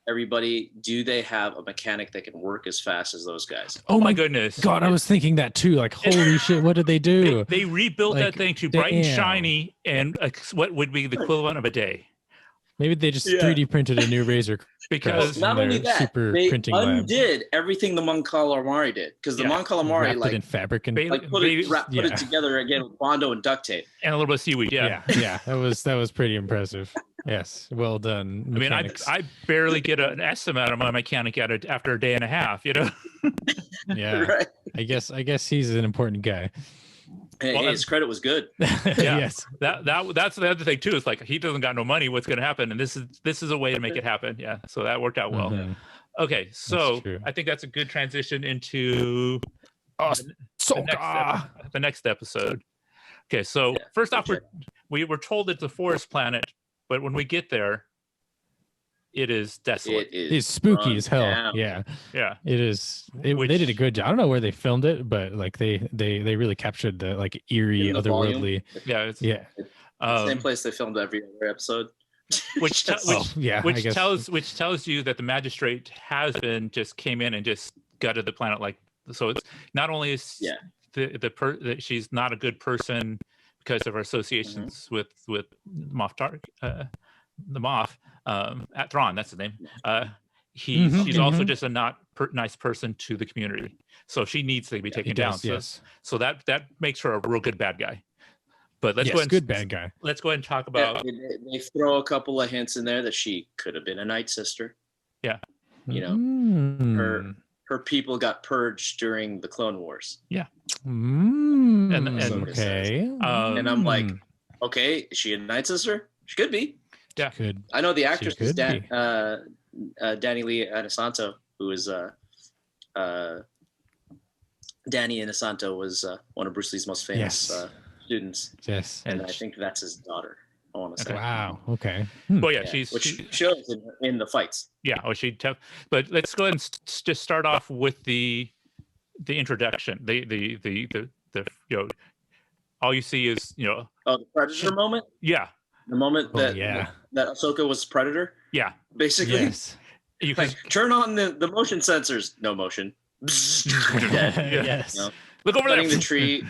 everybody, do they have a mechanic that can work as fast as those guys? Oh my goodness. God, I was thinking that too. Like, holy shit, what did they do? They rebuilt that thing to bright and shiny and what would be the equivalent of a day. Maybe they just 3D printed a new Razor. Because not only that, they undid everything the Mon Calamari did. Because the Mon Calamari wrapped it in fabric and put it together again with Bondo and duct tape. And a little bit of seaweed, yeah. That was pretty impressive. Yes, well done. Mechanics. I mean, I barely get an estimate on my mechanic after a day and a half, you know? Yeah, right. I guess he's an important guy. Hey, his credit was good. Yes, that's the other thing too. It's like he doesn't got no money. What's going to happen? And this is a way to make it happen. Yeah, so that worked out well. Okay, so I think that's a good transition into the next episode. Okay, so first off, we were told it's a forest planet, but when we get there, it is desolate. It's spooky as hell. Down. Yeah. It is. They did a good job. I don't know where they filmed it, but like they really captured the like eerie, otherworldly. Same place they filmed every other episode. Which tells you that the magistrate has came in and just gutted the planet. Like, so it's not only is that she's not a good person because of her associations with Moff Tark, the Moff. At Thrawn, that's his name. She's also just a not nice person to the community, so she needs to be taken down. So that makes her a real good bad guy. But let's go ahead. Good bad guy. Let's go ahead and talk about. They throw a couple of hints in there that she could have been a Night Sister. Yeah, you know, her people got purged during the Clone Wars. Yeah. Okay. And I'm like, okay, is she a Night Sister? She could be. Yeah, could. I know the actress is Danny Lee Inosanto, who is Danny Inosanto was one of Bruce Lee's most famous students. Yes, and I think that's his daughter. I want to say. Wow. Okay. Well, which shows in the fights. Yeah. Oh, but let's go ahead and just start off with the introduction. The all you see is the Predator moment. Yeah. The moment that Ahsoka was Predator. Yeah. Basically. Yes. You can turn on the motion sensors. No motion. Yes. You know, look over there. Putting the tree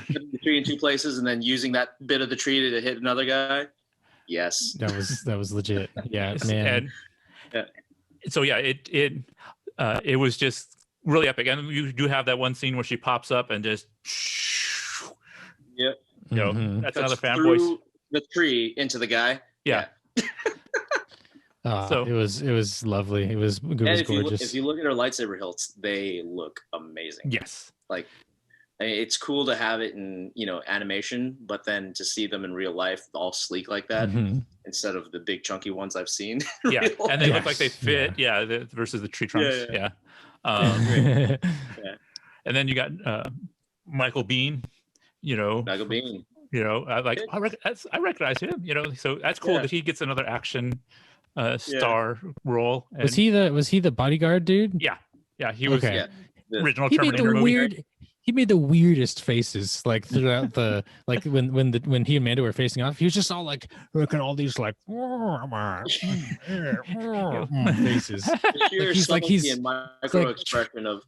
in two places and then using that bit of the tree to hit another guy. Yes. That was legit. Yeah, man. So it was just really epic. And you do have that one scene where she pops up and just that's another fanboy. The tree into the guy. Yeah. So it was lovely. It was gorgeous. If you look at her lightsaber hilts, they look amazing. Yes. Like, it's cool to have it in animation, but then to see them in real life all sleek like that instead of the big chunky ones I've seen. Yeah, and they look like they fit. Yeah, versus the tree trunks. Yeah. And then you got Michael Biehn. Michael Biehn. I recognize him. So that's cool that he gets another action star role. And was he the bodyguard dude? Yeah, he was. Okay. Original Terminator movie. He made the weirdest faces like throughout the when he and Mando were facing off. He was just all like looking at all these like faces. He's micro expression of.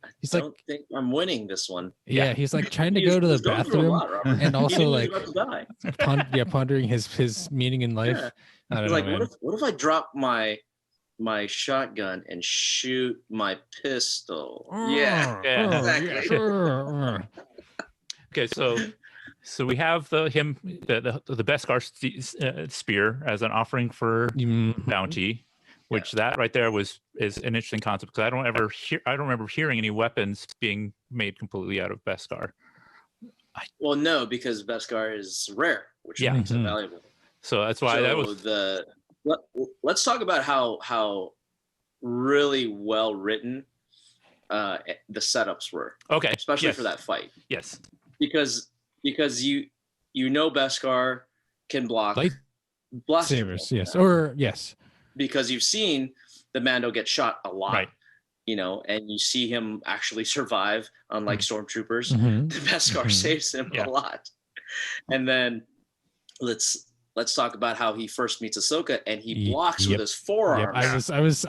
I don't think I'm winning this one. Yeah, he's like trying to go to the bathroom and also like pondering his meaning in life. Yeah. I don't know, like, what if I drop my shotgun and shoot my pistol? Exactly. Okay, so we have the Beskar spear as an offering for bounty. Which that right there is an interesting concept because I don't remember hearing any weapons being made completely out of Beskar. Well, no, because Beskar is rare, which makes it valuable. So that's why let's talk about how really well written the setups were. Okay, especially for that fight. Yes, because Beskar can block. blaster Sabers, yes, or yes, because you've seen the Mando get shot a lot, right. you know, and you see him actually survive, unlike stormtroopers. Mhm. The Beskar saves him a lot. And then let's talk about how he first meets Ahsoka, and he blocks with his forearms. I was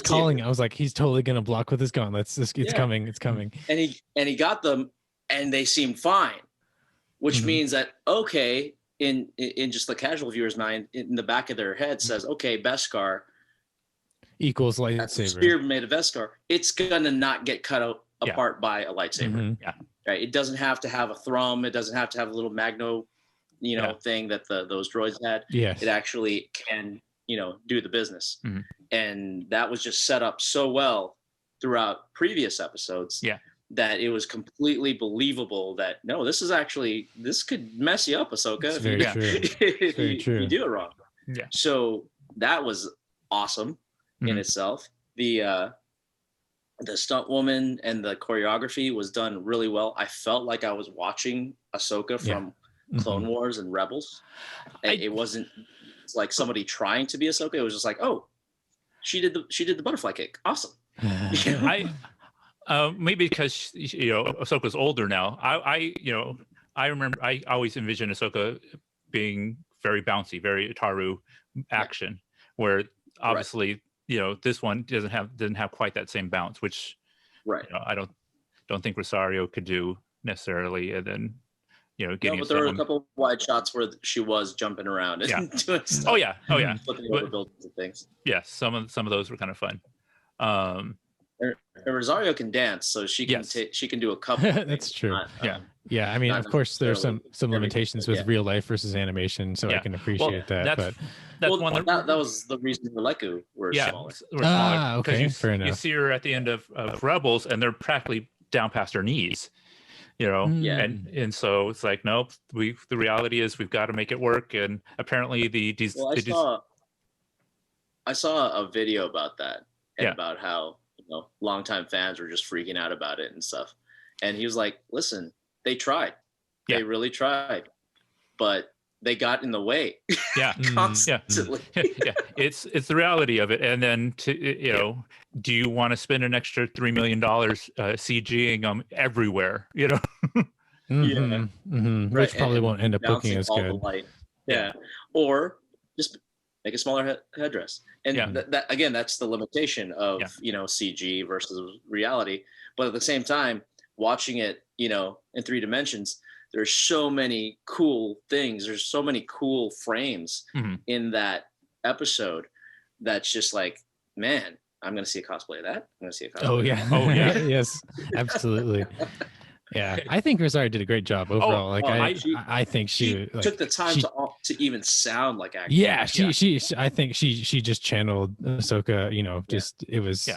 calling. I was like, he's totally gonna block with his gauntlets. It's coming. It's coming. And he got them, and they seemed fine, which means that okay, in just the casual viewer's mind, in the back of their head says, okay, Beskar equals lightsaber. Spear made of Beskar. It's gonna not get cut apart by a lightsaber. Yeah. Right. It doesn't have to have a thrum. It doesn't have to have a little magno, thing that those droids had. Yes. It actually can, do the business. And that was just set up so well throughout previous episodes. Yeah. That it was completely believable that no, this could mess you up, Ahsoka. It's very true. If very true. you do it wrong. Yeah. So that was awesome in itself. The stunt woman and the choreography was done really well. I felt like I was watching Ahsoka from Clone Wars and Rebels. It wasn't like somebody trying to be Ahsoka. It was just like, oh, she did the butterfly kick. Awesome. Maybe because Ahsoka's older now. I remember I always envisioned Ahsoka being very bouncy, very Itaru action, where obviously this one doesn't have quite that same bounce, which I don't think Rosario could do necessarily. And then getting but there were a couple of wide shots where she was jumping around and doing stuff. Oh yeah, flipping over buildings and things. Yeah, some of those were kind of fun. And Rosario can dance, so she can she can do a couple. That's true. I mean, of course, there's some limitations with real life versus animation, so I can appreciate that. That was the reason the Leku were smaller. Okay, fair enough. You see her at the end of Rebels, and they're practically down past her knees. And so it's like, nope. The reality is we've got to make it work, and apparently I saw a video about that and about how longtime fans were just freaking out about it and stuff. And he was like, listen, they tried. They really tried. But they got in the way. Constantly. It's the reality of it. And then do you want to spend an extra $3 million CGing them everywhere? Which probably won't end up looking as good. Or just make a smaller headdress. And that again, that's the limitation of CG versus reality. But at the same time, watching it in 3 dimensions, there's so many cool things, there's so many cool frames in that episode that's just like, man, I'm gonna see a cosplay of that. I'm gonna see a cosplay yes, absolutely. I think Rosario did a great job overall. I think she took the time to even sound like acting. Yeah, I think she just channeled Ahsoka. It was.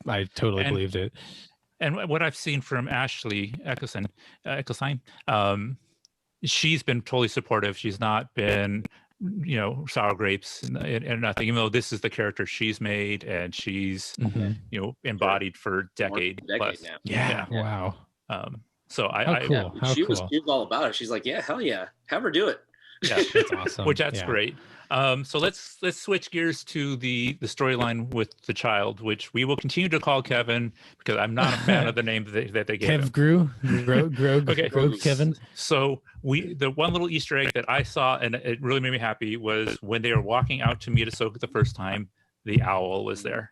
I totally believed it. And what I've seen from Ashley Eccleston, she's been totally supportive. She's not been sour grapes and nothing, even though this is the character she's made and she's embodied for decade plus now. Wow. So she was all about it. She's like, yeah, hell yeah, have her do it. That's awesome. That's great. So let's switch gears to the storyline with the child, which we will continue to call Kevin because I'm not a fan of the name that they gave him. Grogu Kevin. So the one little Easter egg that I saw and it really made me happy was when they were walking out to meet Ahsoka the first time, the owl was there.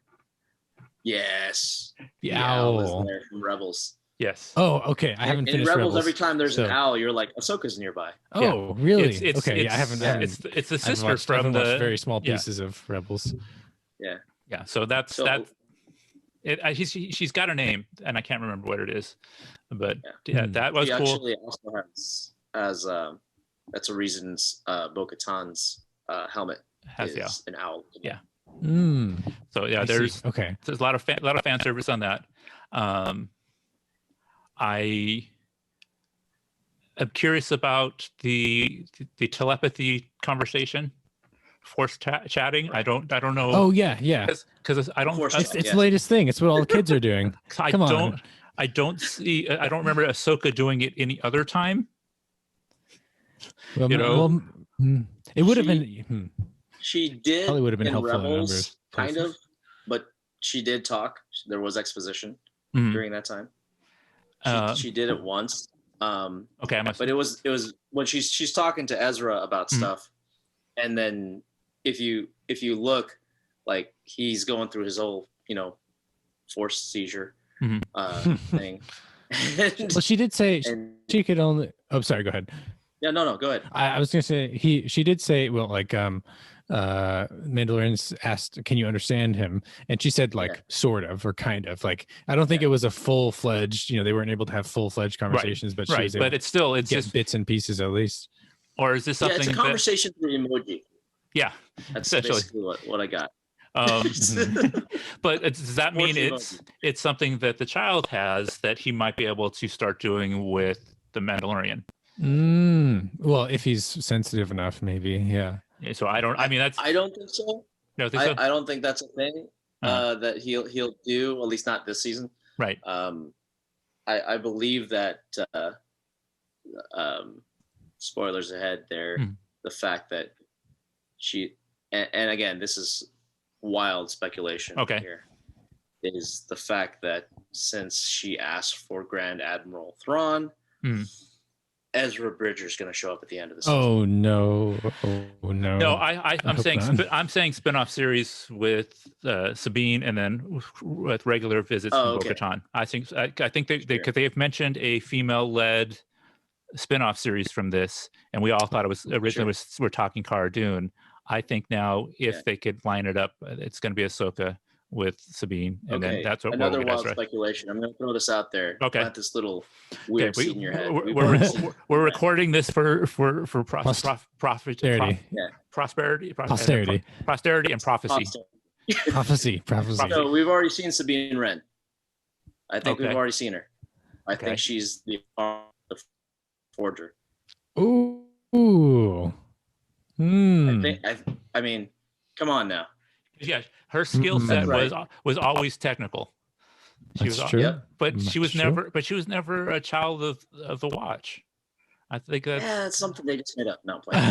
Yes, the owl was there from Rebels. Yes. Oh, okay. I haven't finished Rebels. Every time there's an owl, you're like, Ahsoka's nearby. Oh, really? Okay. I haven't. It's the sister from the very small pieces of Rebels. Yeah. So that's. She's got a name, and I can't remember what it is, but that was cool. Actually also has that's a reason Bo-Katan's helmet is an owl. Yeah. So there's a lot of fan service on that. I am curious about the telepathy conversation, force chatting. I don't know. Oh yeah, because I don't. It's the latest thing. It's what all the kids are doing. I don't remember Ahsoka doing it any other time. It would have been. She did. Probably would have been in helpful Rebels, in numbers. kind of, but she did talk. There was exposition during that time. She did it once. Okay, but it was when she's talking to Ezra about stuff, and then if you look, like he's going through his whole force seizure thing. Well, she did say she could only. Oh, sorry. Go ahead. Yeah, no, go ahead. I was gonna say she did say, well, like Mandalorians asked, can you understand him? And she said like sort of or kind of. Like I don't think it was a full-fledged, they weren't able to have full-fledged conversations, but she was able but it's still it's just bits and pieces at least. Or is this something it's a conversation through emoji. Yeah. That's basically what I got. But does that mean it's something that the child has that he might be able to start doing with the Mandalorian? Well, if he's sensitive enough, maybe. Yeah. So I don't think so. No, think so? I don't think that's a thing that he'll do, at least not this season. Right. I believe that spoilers ahead there, the fact that she and again, this is wild speculation here, is the fact that since she asked for Grand Admiral Thrawn, Ezra Bridger's going to show up at the end of the season. Oh no! No, I'm saying spin-off series with Sabine, and then with regular visits from Bo-Katan. I think they have mentioned a female-led spin-off series from this, and we all thought it was originally we're talking Cara Dune. I think now if they could line it up, it's going to be Ahsoka with Sabine, and then that's what another wild speculation. I'm going to throw this out there. Not this little weird seed in your head. We're recording this for posterity, posterity, and prophecy. Prophecy. So we've already seen Sabine Wren. I think we've already seen her. I think she's the forger. Ooh. I mean, come on now. Yeah, her skill set was always technical. That's true. But she was never a child of the Watch. I think that's something they just made up. No, playing.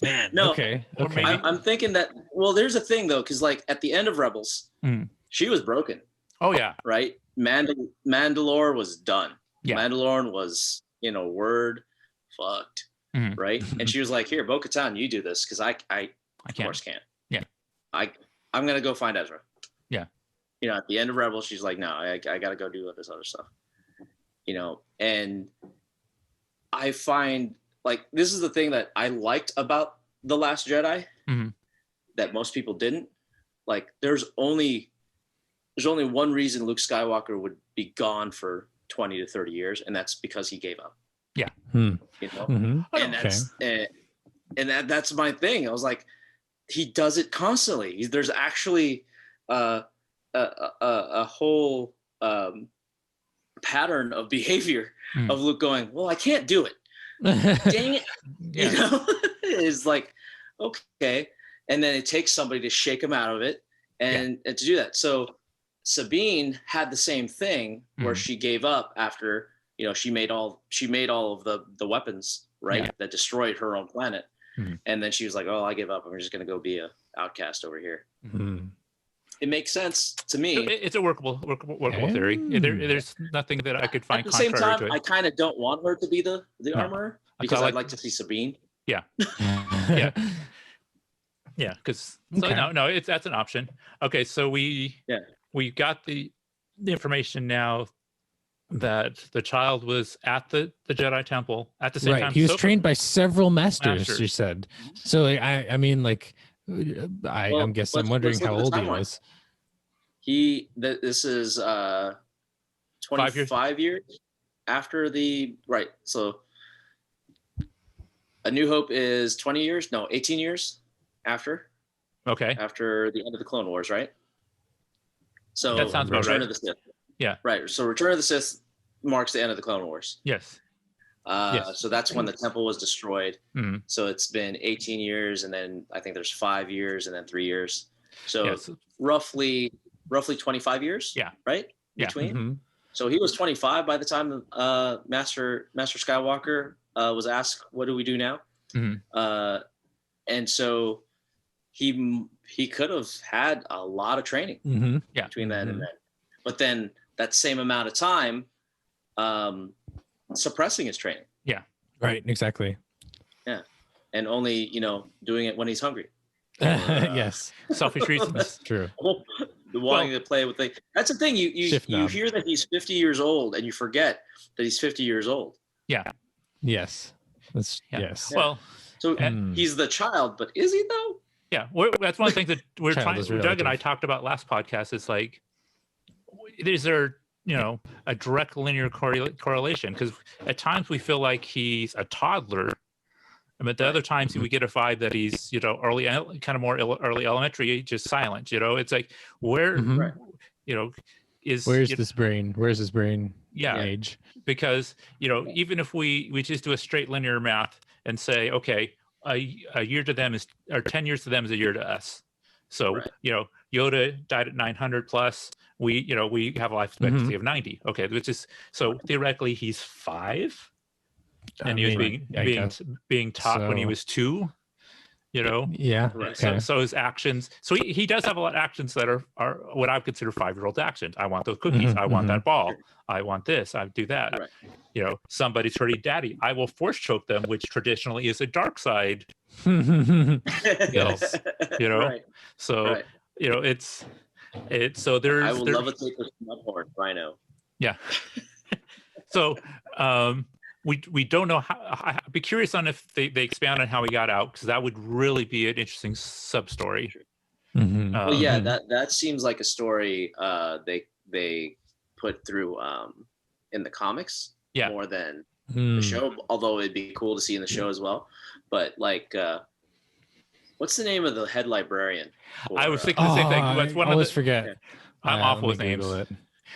Man, no. Okay. I'm thinking that. Well, there's a thing though, because like at the end of Rebels, she was broken. Oh yeah. Right. Mandalore was done. Yeah. Mandalorian was word fucked. Right. And she was like, "Here, Bo-Katan, you do this because I of course can't." Yeah. I'm gonna go find Ezra. Yeah. At the end of Rebels, she's like, "No, I gotta go do this other stuff." And I find like this is the thing that I liked about The Last Jedi that most people didn't. Like, there's only one reason Luke Skywalker would be gone for 20 to 30 years, and that's because he gave up. Yeah. And that's my thing. I was like, he does it constantly. There's actually a whole pattern of behavior of Luke going, well, I can't do it. Dang it. It's like, okay. And then it takes somebody to shake him out of it and to do that. So Sabine had the same thing where she gave up after, she made all of the weapons, right? That destroyed her own planet. And then she was like, oh, I give up. I'm just going to go be a outcast over here. It makes sense to me. It's a workable theory. There's nothing that I could find at the same contrary time, to it. I kind of don't want her to be the armorer because I'd like to see Sabine. Yeah. Yeah. Because that's an option. Okay, so we got the information now that the child was at the Jedi Temple at the same time. He was trained by several masters. You said. So I mean, like, I'm wondering how old he was. This is 25 years after so A New Hope is 20 years, no, 18 years after. Okay. After the end of the Clone Wars, right? So that sounds about right. Return of the Sith. Yeah. Right. So Return of the Sith marks the end of the Clone Wars. Yes. So that's when the temple was destroyed. So it's been 18 years, and then I think there's 5 years, and then 3 years. So roughly 25 years. Yeah. Right. Between. So he was 25 by the time Master Skywalker was asked, "What do we do now?" And so he could have had a lot of training between then and then. But then that same amount of time suppressing his training. Yeah. Right. Exactly. Yeah. And only, doing it when he's hungry. Yes. Selfish reasons. True. Wanting to play with that's the thing. You hear that he's 50 years old and you forget that he's 50 years old. Yeah. Yes. Yes. Well, so he's the child, but is he though? Yeah. That's one of the things that we're trying. Doug and I talked about last podcast. It's like, is there, a direct linear correlation? Because at times we feel like he's a toddler. But at the other times we get a vibe that he's, early, kind of more early elementary, just silent. It's like where's this brain? Where's his brain? Yeah, age? Because even if we just do a straight linear math and say, okay, a year to them is, or 10 years to them is a year to us. So Yoda died at 900 plus. We have a life expectancy of 90. Okay, which is so theoretically he's 5. And he was being taught when he was 2, Yeah. Right. So his actions. So he does have a lot of actions that are what I would consider 5-year-old actions. I want those cookies. I want that ball. I want this. I do that. Right. Somebody's hurting daddy. I will force choke them, which traditionally is a dark side. Yes. Right. So it's so there's. I will levitate this mudhorn rhino. Yeah. So. We don't know how. I'd be curious on if they expand on how he got out, because that would really be an interesting sub story. Well, yeah, that seems like a story they put through in the comics more than the show. Although it'd be cool to see in the show as well. But what's the name of the head librarian? I was thinking the same thing. That's one I always forget. I'm awful with names.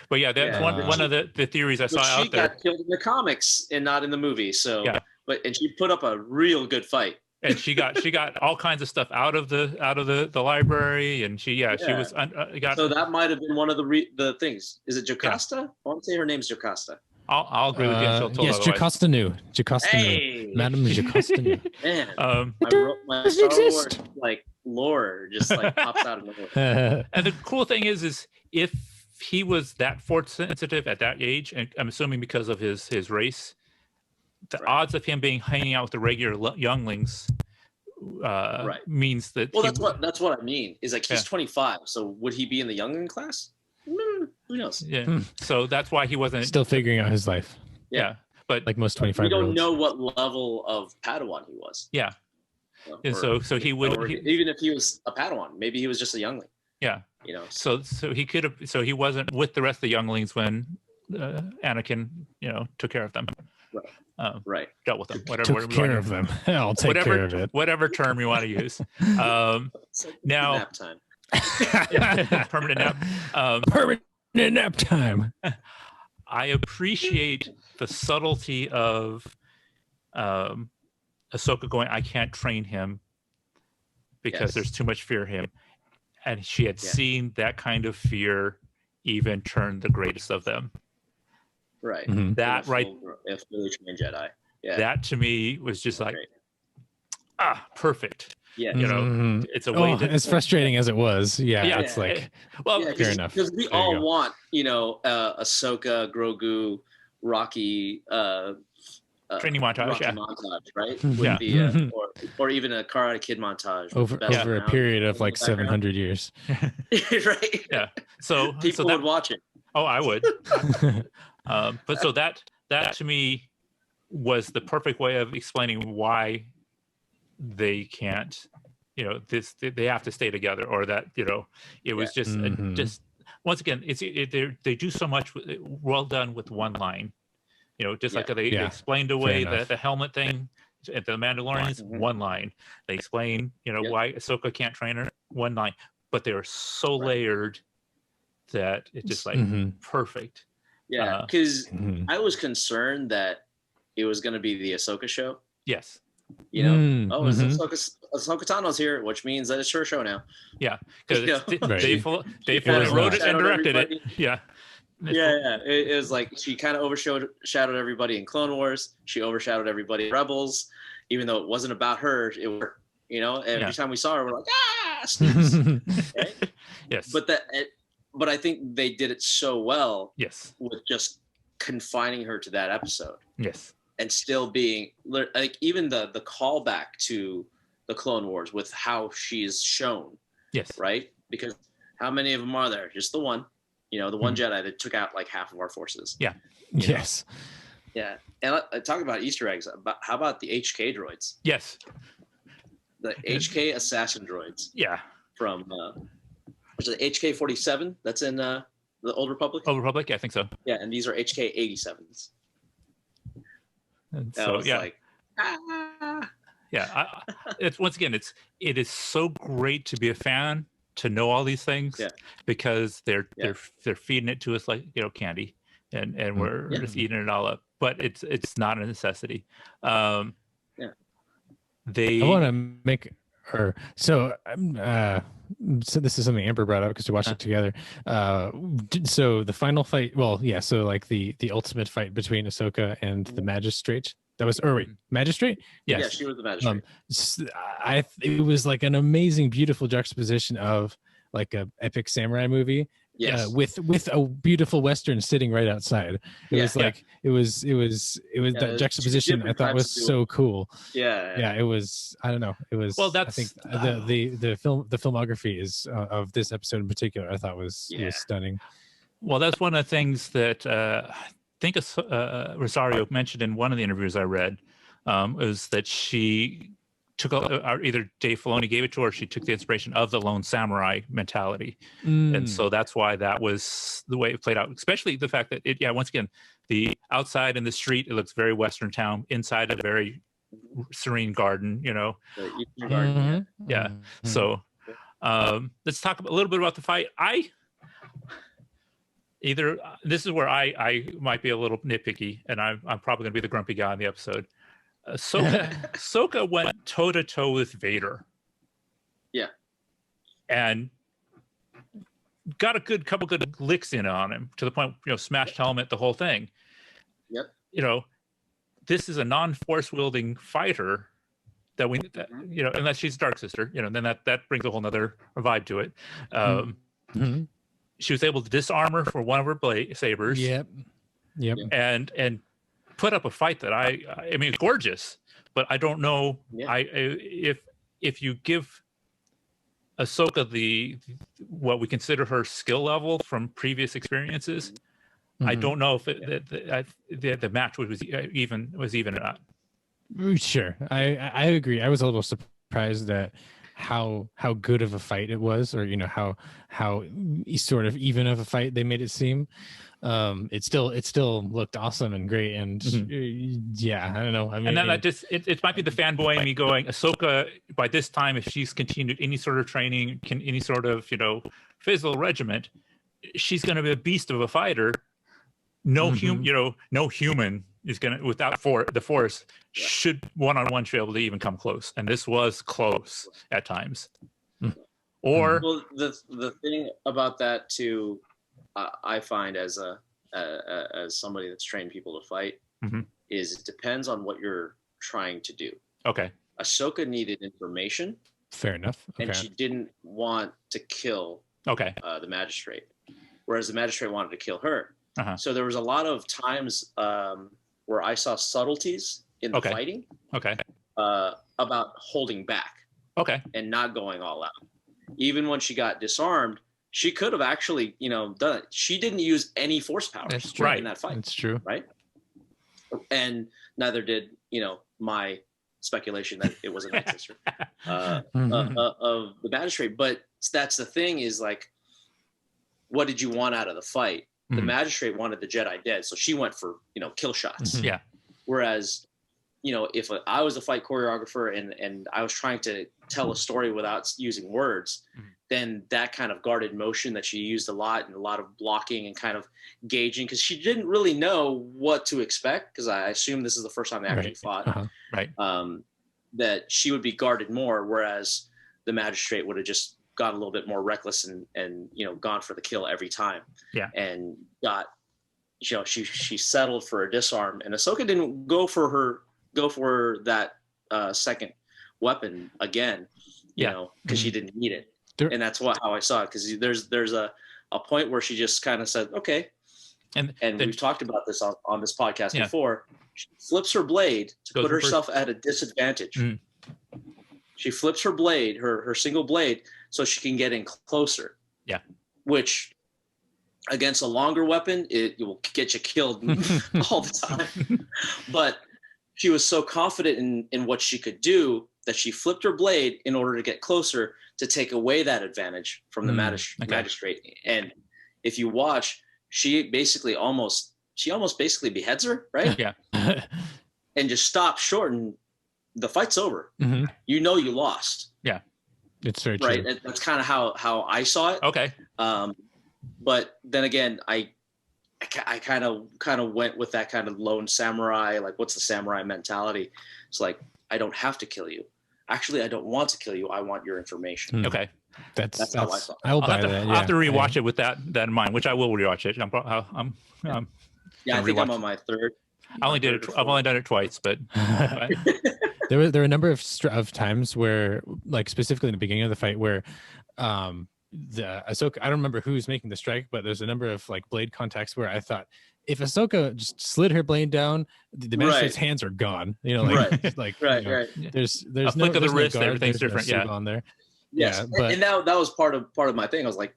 But yeah, that's one of the theories I saw out there. She got killed in the comics and not in the movie. So, and she put up a real good fight. And she got all kinds of stuff out of the library, and she was got. So that might have been one of the things. Is it Jocasta? I want to say her name's Jocasta. I'll agree with you. Yes, Jocasta knew. Hey! Madam Jocasta knew. Man, my Star Wars lore just pops out of nowhere. And the cool thing is if he was that force sensitive at that age, and I'm assuming because of his race, the odds of him hanging out with the regular younglings means that. Well, that's what I mean. Is he's 25, so would he be in the youngling class? Who knows? Yeah. So that's why he wasn't still figuring out his life. Yeah, but like most 25. We don't know what level of Padawan he was. Yeah. And so he would even if he was a Padawan, maybe he was just a youngling. Yeah. So he could have. So he wasn't with the rest of the younglings when Anakin, took care of them. Right. Dealt with them. Whatever. Took care of them. I'll take care of it. Whatever term you want to use. Now. Nap time. Permanent nap. Permanent nap time. I appreciate the subtlety of Ahsoka going, I can't train him because there's too much fear of him. And she had seen that kind of fear even turn the greatest of them. Right. That fully trained Jedi. Yeah. That to me was just perfect. Yeah. It's a way as frustrating as it was. Yeah. It's fair enough. Because we all want, Ahsoka, Grogu, Rocky, training montage, montage, right? With the or even a Karate Kid montage over a period of 700 years. Right. Yeah. So people would watch it. Oh, I would. But so that to me was the perfect way of explaining why they can't, they have to stay together, or that it was just once again they do so much well done with one line. Just like they explained away the helmet thing at the Mandalorians, one line. They explain, why Ahsoka can't train her, one line. But they are so layered that it's just perfect. Yeah, because I was concerned that it was going to be the Ahsoka show. Yes. Ahsoka Tano's here, which means that it's her show now. Yeah, because Dave wrote it and directed it. Yeah. It was like she kind of overshadowed everybody in Clone Wars. She overshadowed everybody in Rebels, even though it wasn't about her. Every time we saw her, we're like, Sneaks, right? Yes. But I think they did it so well. Yes. With just confining her to that episode. Yes. And still being like even the callback to the Clone Wars with how she's shown. Yes. Right? Because how many of them are there? Just the one. The one Jedi that took out like half of our forces. Yeah. Yes. Yeah. And talk about Easter eggs. How about the HK droids? Yes. The HK assassin droids. Yeah. From which is the HK-47 that's in the Old Republic? Old Republic, yeah, I think so. Yeah, and these are HK-87s. And that so, was yeah. like, Yeah, it's once again, it is so great to be a fan, to know all these things, because they're feeding it to us like candy, and we're just eating it all up. But it's not a necessity. I want to make her so this is something Amber brought up because we watched it together. So the final fight, so like the ultimate fight between Ahsoka and the Magistrate. That was Magistrate? Yes. Yeah, she was the Magistrate. It was like an amazing, beautiful juxtaposition of like a epic samurai movie. Yes. With a beautiful Western sitting right outside. It was like it was that juxtaposition I thought was so cool. Yeah. It was, I don't know. It was, I think the filmography is of this episode in particular, I thought was stunning. Well, that's one of the things that I think Rosario mentioned in one of the interviews I read, is that she took either Dave Filoni gave it to her, or she took the inspiration of the lone samurai mentality. And so that's why that was the way it played out, especially the fact that once again, the outside in the street, it looks very Western town, inside a very serene garden, The Eastern garden, So let's talk a little bit about the fight. This is where I might be a little nitpicky, and I'm probably going to be the grumpy guy on the episode. Ahsoka went toe-to-toe with Vader. Yeah. And got a couple good licks in on him, to the point, smashed helmet, the whole thing. Yep. This is a non-force wielding fighter unless she's Dark Sister, then that brings a whole nother vibe to it. She was able to disarm her for one of her sabers. Yep. And put up a fight that I mean, it's gorgeous, but I don't know if you give Ahsoka what we consider her skill level from previous experiences, I don't know if the match was even or not. Sure, I agree. I was a little surprised at how good of a fight it was, or how sort of even of a fight they made it seem. It still looked awesome and great, and I don't know. I mean, and then that just it might be the fanboy in me going, Ahsoka by this time, if she's continued any sort of training, any sort of physical regiment, she's going to be a beast of a fighter. No human is going to, without the force, should one-on-one be able to even come close, and this was close at times. Or the thing about that too, I find as somebody that's trained people to fight, is it depends on what you're trying to do. Okay. Ahsoka needed information. Fair enough. Okay. And she didn't want to kill the Magistrate, whereas the Magistrate wanted to kill her. So there was a lot of times where I saw subtleties in the fighting. About holding back. And not going all out. Even when she got disarmed, she could have actually, done it. She didn't use any force power in that fight. That's true. Right. And neither did, my speculation that it was a Night Sister of the Magistrate. But that's the thing, is like, what did you want out of the fight? The Magistrate wanted the Jedi dead, so she went for, kill shots. Yeah. Whereas, if I was a fight choreographer and I was trying to tell a story without using words, then that kind of guarded motion that she used a lot, and a lot of blocking and kind of gauging, because she didn't really know what to expect, because I assume this is the first time they actually fought. That she would be guarded more, whereas the Magistrate would have just got a little bit more reckless and gone for the kill every time. Yeah. And got, she settled for a disarm, and Ahsoka didn't go for that second weapon again, you know, because she didn't need it. And that's how I saw it, because there's a point where she just kind of said, okay. And we've talked about this on this podcast before. She flips her blade to put herself at a disadvantage. She flips her blade, her single blade, so she can get in closer. Yeah. Which, against a longer weapon, it will get you killed all the time. But she was so confident in what she could do that she flipped her blade in order to get closer to take away that advantage from the magistrate. And if you watch, she almost basically beheads her, right? Yeah. And just stops short, and the fight's over. You know you lost. Yeah. It's very right. true. That's kind of how I saw it. Okay. But then again, I kind of went with that kind of lone samurai, like, what's the samurai mentality? It's like, I don't have to kill you. Actually, I don't want to kill you. I want your information. Okay. That's how I saw it. I'll buy that. I'll have to rewatch it with that in mind, which I will rewatch it. I think I'm on my third. I've only done it twice, but there were a number of times where, like, specifically in the beginning of the fight, where the Ahsoka, I don't remember who's making the strike, but there's a number of like blade contacts where I thought, if Ahsoka just slid her blade down, the magistrate's hands are gone. You know, like, There's a flick of the wrist, everything's different. On there. Yes, but and that was part of my thing. I was like,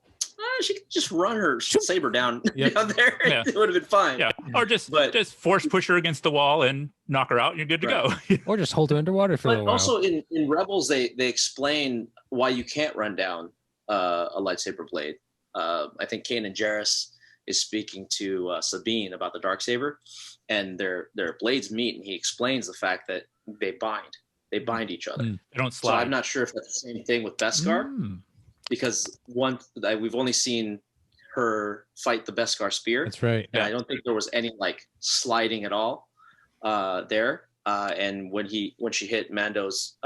she could just run her saber down down there. Yeah. It would have been fine. Yeah, or just force push her against the wall and knock her out, and you're good to go. Or just hold her underwater for a little while. Also, in Rebels, they explain why you can't run down a lightsaber blade. I think Kanan Jarrus is speaking to Sabine about the Darksaber, and their blades meet, and he explains the fact that they bind each other. They don't slide. So I'm not sure if that's the same thing with Beskar, because we've only seen her fight the Beskar spear. That's right. And I don't think there was any like sliding at all there. And when she hit Mando's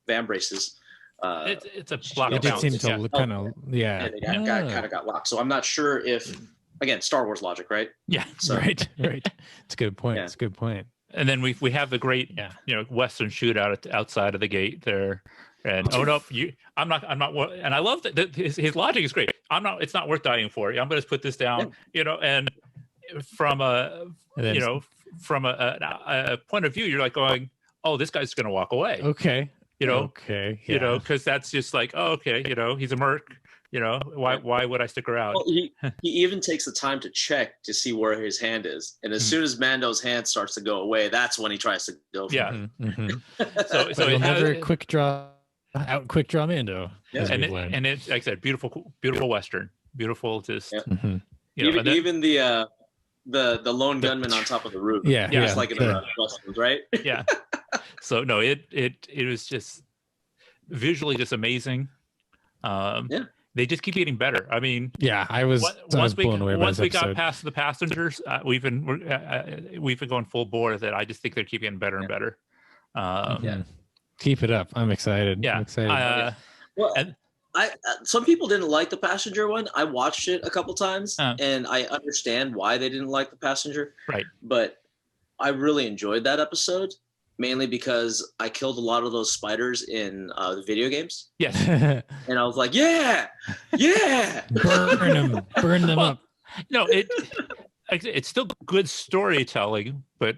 van braces, it's a block. It did seem to kind of kind of got locked. So I'm not sure if, again, Star Wars logic, right? Yeah. So, right. It's a good point. It's a good point. And then we have the great Western shootout outside of the gate there. And I'm not. And I love that his logic is great. It's not worth dying for. I'm going to put this down. And from a point of view, you're like going, oh, this guy's going to walk away. Okay. Because that's just like, oh, okay, he's a merc. Why would I stick around? Well, he even takes the time to check to see where his hand is, and as soon as Mando's hand starts to go away, that's when he tries to go for it. So he'll never quick draw Mando. Yeah. And it's, like I said, beautiful Western, beautiful. Just even the lone gunman on top of the roof. Just like in the Westerns, right? Yeah. So no, it was just visually just amazing. They just keep getting better. I mean, I was blown away by once we episode. got past the passengers, we've been going full bore that I just think they're keeping getting better and better. Keep it up. I'm excited. Yeah. I'm excited. Some people didn't like the passenger one. I watched it a couple times, and I understand why they didn't like the passenger. Right. But I really enjoyed that episode, mainly because I killed a lot of those spiders in the video games. Yes. And I was like, yeah, burn them up. No, it's still good storytelling, but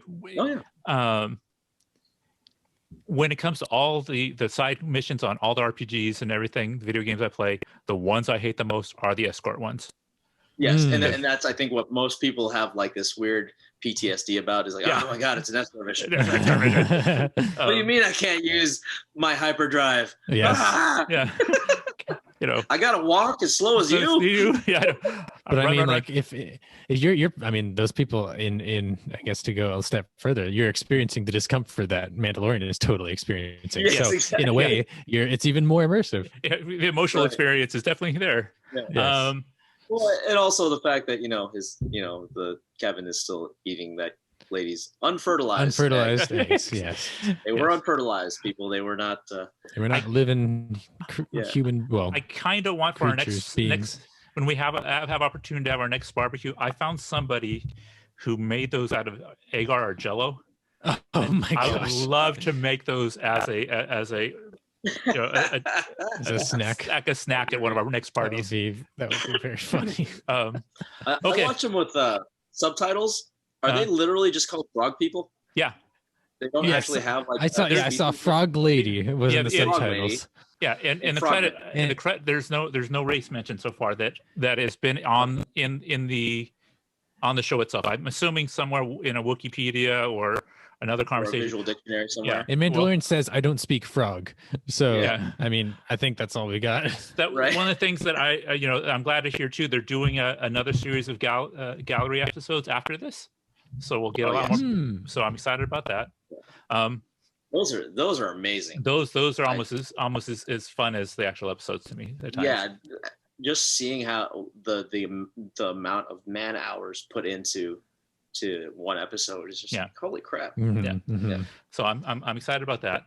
when it comes to all the side missions on all the RPGs and everything, the video games I play, the ones I hate the most are the escort ones. Yes, and that's, I think, what most people have like this weird PTSD about is like, oh my god, it's an escort mission. What do you mean I can't use my hyperdrive? Yes. Yeah. I gotta walk as slow as you. Yeah. But I mean, like, if you're, I mean, those people in I guess, to go a step further, you're experiencing the discomfort that Mandalorian is totally experiencing. Yes, so exactly. In a way, it's even more immersive. Yeah, the emotional experience is definitely there. Yeah. Yes. Well, and also the fact that the Kevin is still eating that lady's unfertilized eggs. Yes, they were unfertilized people. They were not. They were not living human. Well, I kind of want for our next when we have opportunity to have our next barbecue. I found somebody who made those out of agar or Jello. Oh my gosh! I would love to make those as a as a snack, like a snack at one of our next parties. That would be very funny. I watch them with subtitles. Are they literally just called frog people? Yeah. They don't actually have like. I saw Frog Lady was in the subtitles. Yeah, and the credit, there's no race mentioned so far that has been on the show itself. I'm assuming somewhere in a Wikipedia or another conversation, or a visual dictionary somewhere. Yeah. And Mandalorian says, "I don't speak frog," so I mean, I think that's all we got. That one of the things that I'm glad to hear too. They're doing another series of gallery episodes after this, so we'll get a lot more. So I'm excited about that. Those are amazing. Those are almost as fun as the actual episodes to me at times. Yeah, just seeing how the amount of man hours put into one episode is just like, holy crap. Mm-hmm. So I'm excited about that.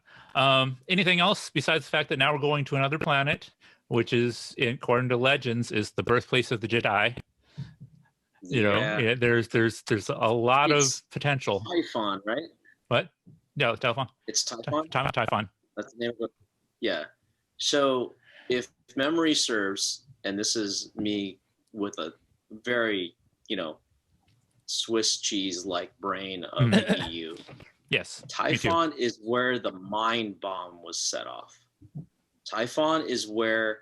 Anything else besides the fact that now we're going to another planet, which is, according to legends, is the birthplace of the Jedi. There's a lot of potential. Typhon, right? What? No, Typhon. It's Typhon. Typhon. That's the name of it. Yeah. So if memory serves, and this is me with a very, Swiss cheese like brain of the EU. Yes. Typhon is where the mind bomb was set off. Typhon is where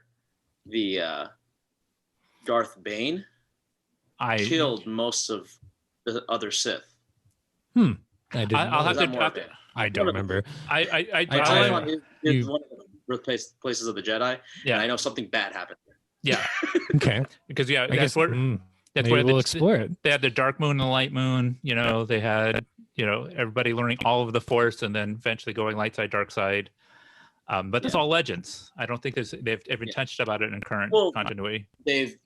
the Darth Bane killed most of the other Sith. I didn't. I'll have to. I don't remember. Typhon is one of the birthplaces of the Jedi. Yeah, and I know something bad happened there. Yeah. Okay. Because I guess that's where we'll explore it. They had the dark moon and the light moon. They had everybody learning all of the Force, and then eventually going light side, dark side. But that's all legends. I don't think they've ever touched about it in current continuity. They've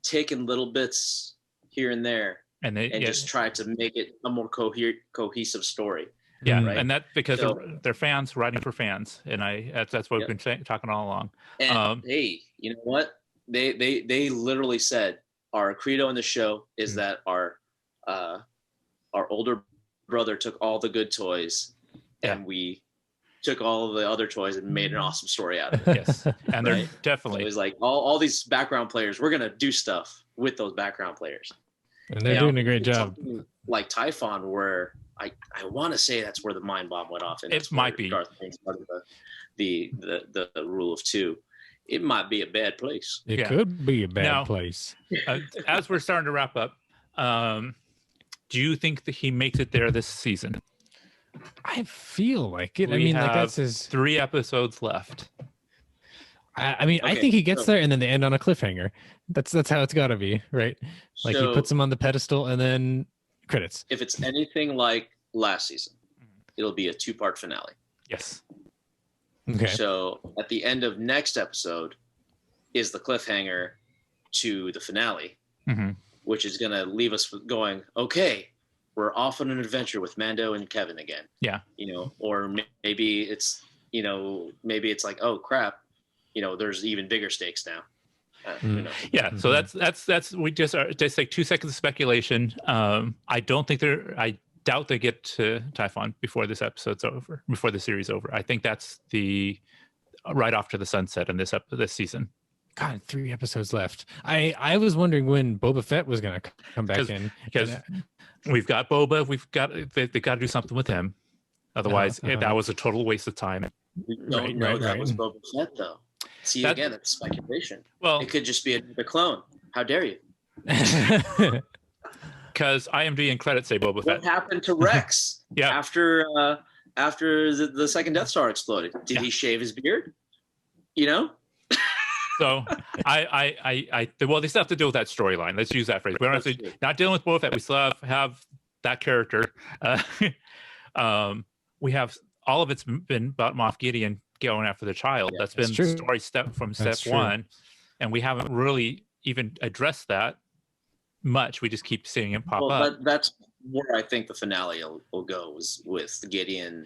taken little bits here and there, and just tried to make it a more cohesive story. Yeah, right? And that's because they're fans writing for fans, and that's what we've been talking all along. And hey, you know what? They literally said our credo in the show is that our older brother took all the good toys, and we took all of the other toys and made an awesome story out of it. Yes, and they're definitely. So it was like all these background players. We're gonna do stuff with those background players, and they're doing a great job. Like Typhon, where I want to say that's where the mind bomb went off. And it might be Darth Bane started the rule of two. It might be a bad place. It could be a bad place. As we're starting to wrap up, do you think that he makes it there this season? I feel like it. That's his 3 episodes left. I think he gets there and then they end on a cliffhanger. That's how it's got to be, right? Like he puts him on the pedestal and then credits. If it's anything like last season, it'll be a 2-part finale. Yes. Okay. So at the end of next episode is the cliffhanger to the finale, which is going to leave us going, okay, we're off on an adventure with Mando and Kevin again. Yeah. Or maybe it's like, oh crap, there's even bigger stakes now. Yeah. So that's we just like 2 seconds of speculation. I doubt they get to Typhon before this episode's over, before the series over. I think that's the right off to the sunset in this season. God, 3 episodes left. I was wondering when Boba Fett was going to come back in, because we've got Boba. They got to do something with him. Otherwise, that was a total waste of time. We don't know that was Boba Fett, though. See, again, it's speculation. Well, it could just be a clone. How dare you? Because IMDb and credits say Boba Fett. What happened to Rex? After the second Death Star exploded, did he shave his beard? So well, they still have to deal with that storyline. Let's use that phrase. We don't have to, not dealing with Boba Fett. We still have that character. We have all of it's been about Moff Gideon going after the child. That's been the story step 1, and we haven't really even addressed that much. We just keep seeing it pop up. But that's where I think the finale will go, is with Gideon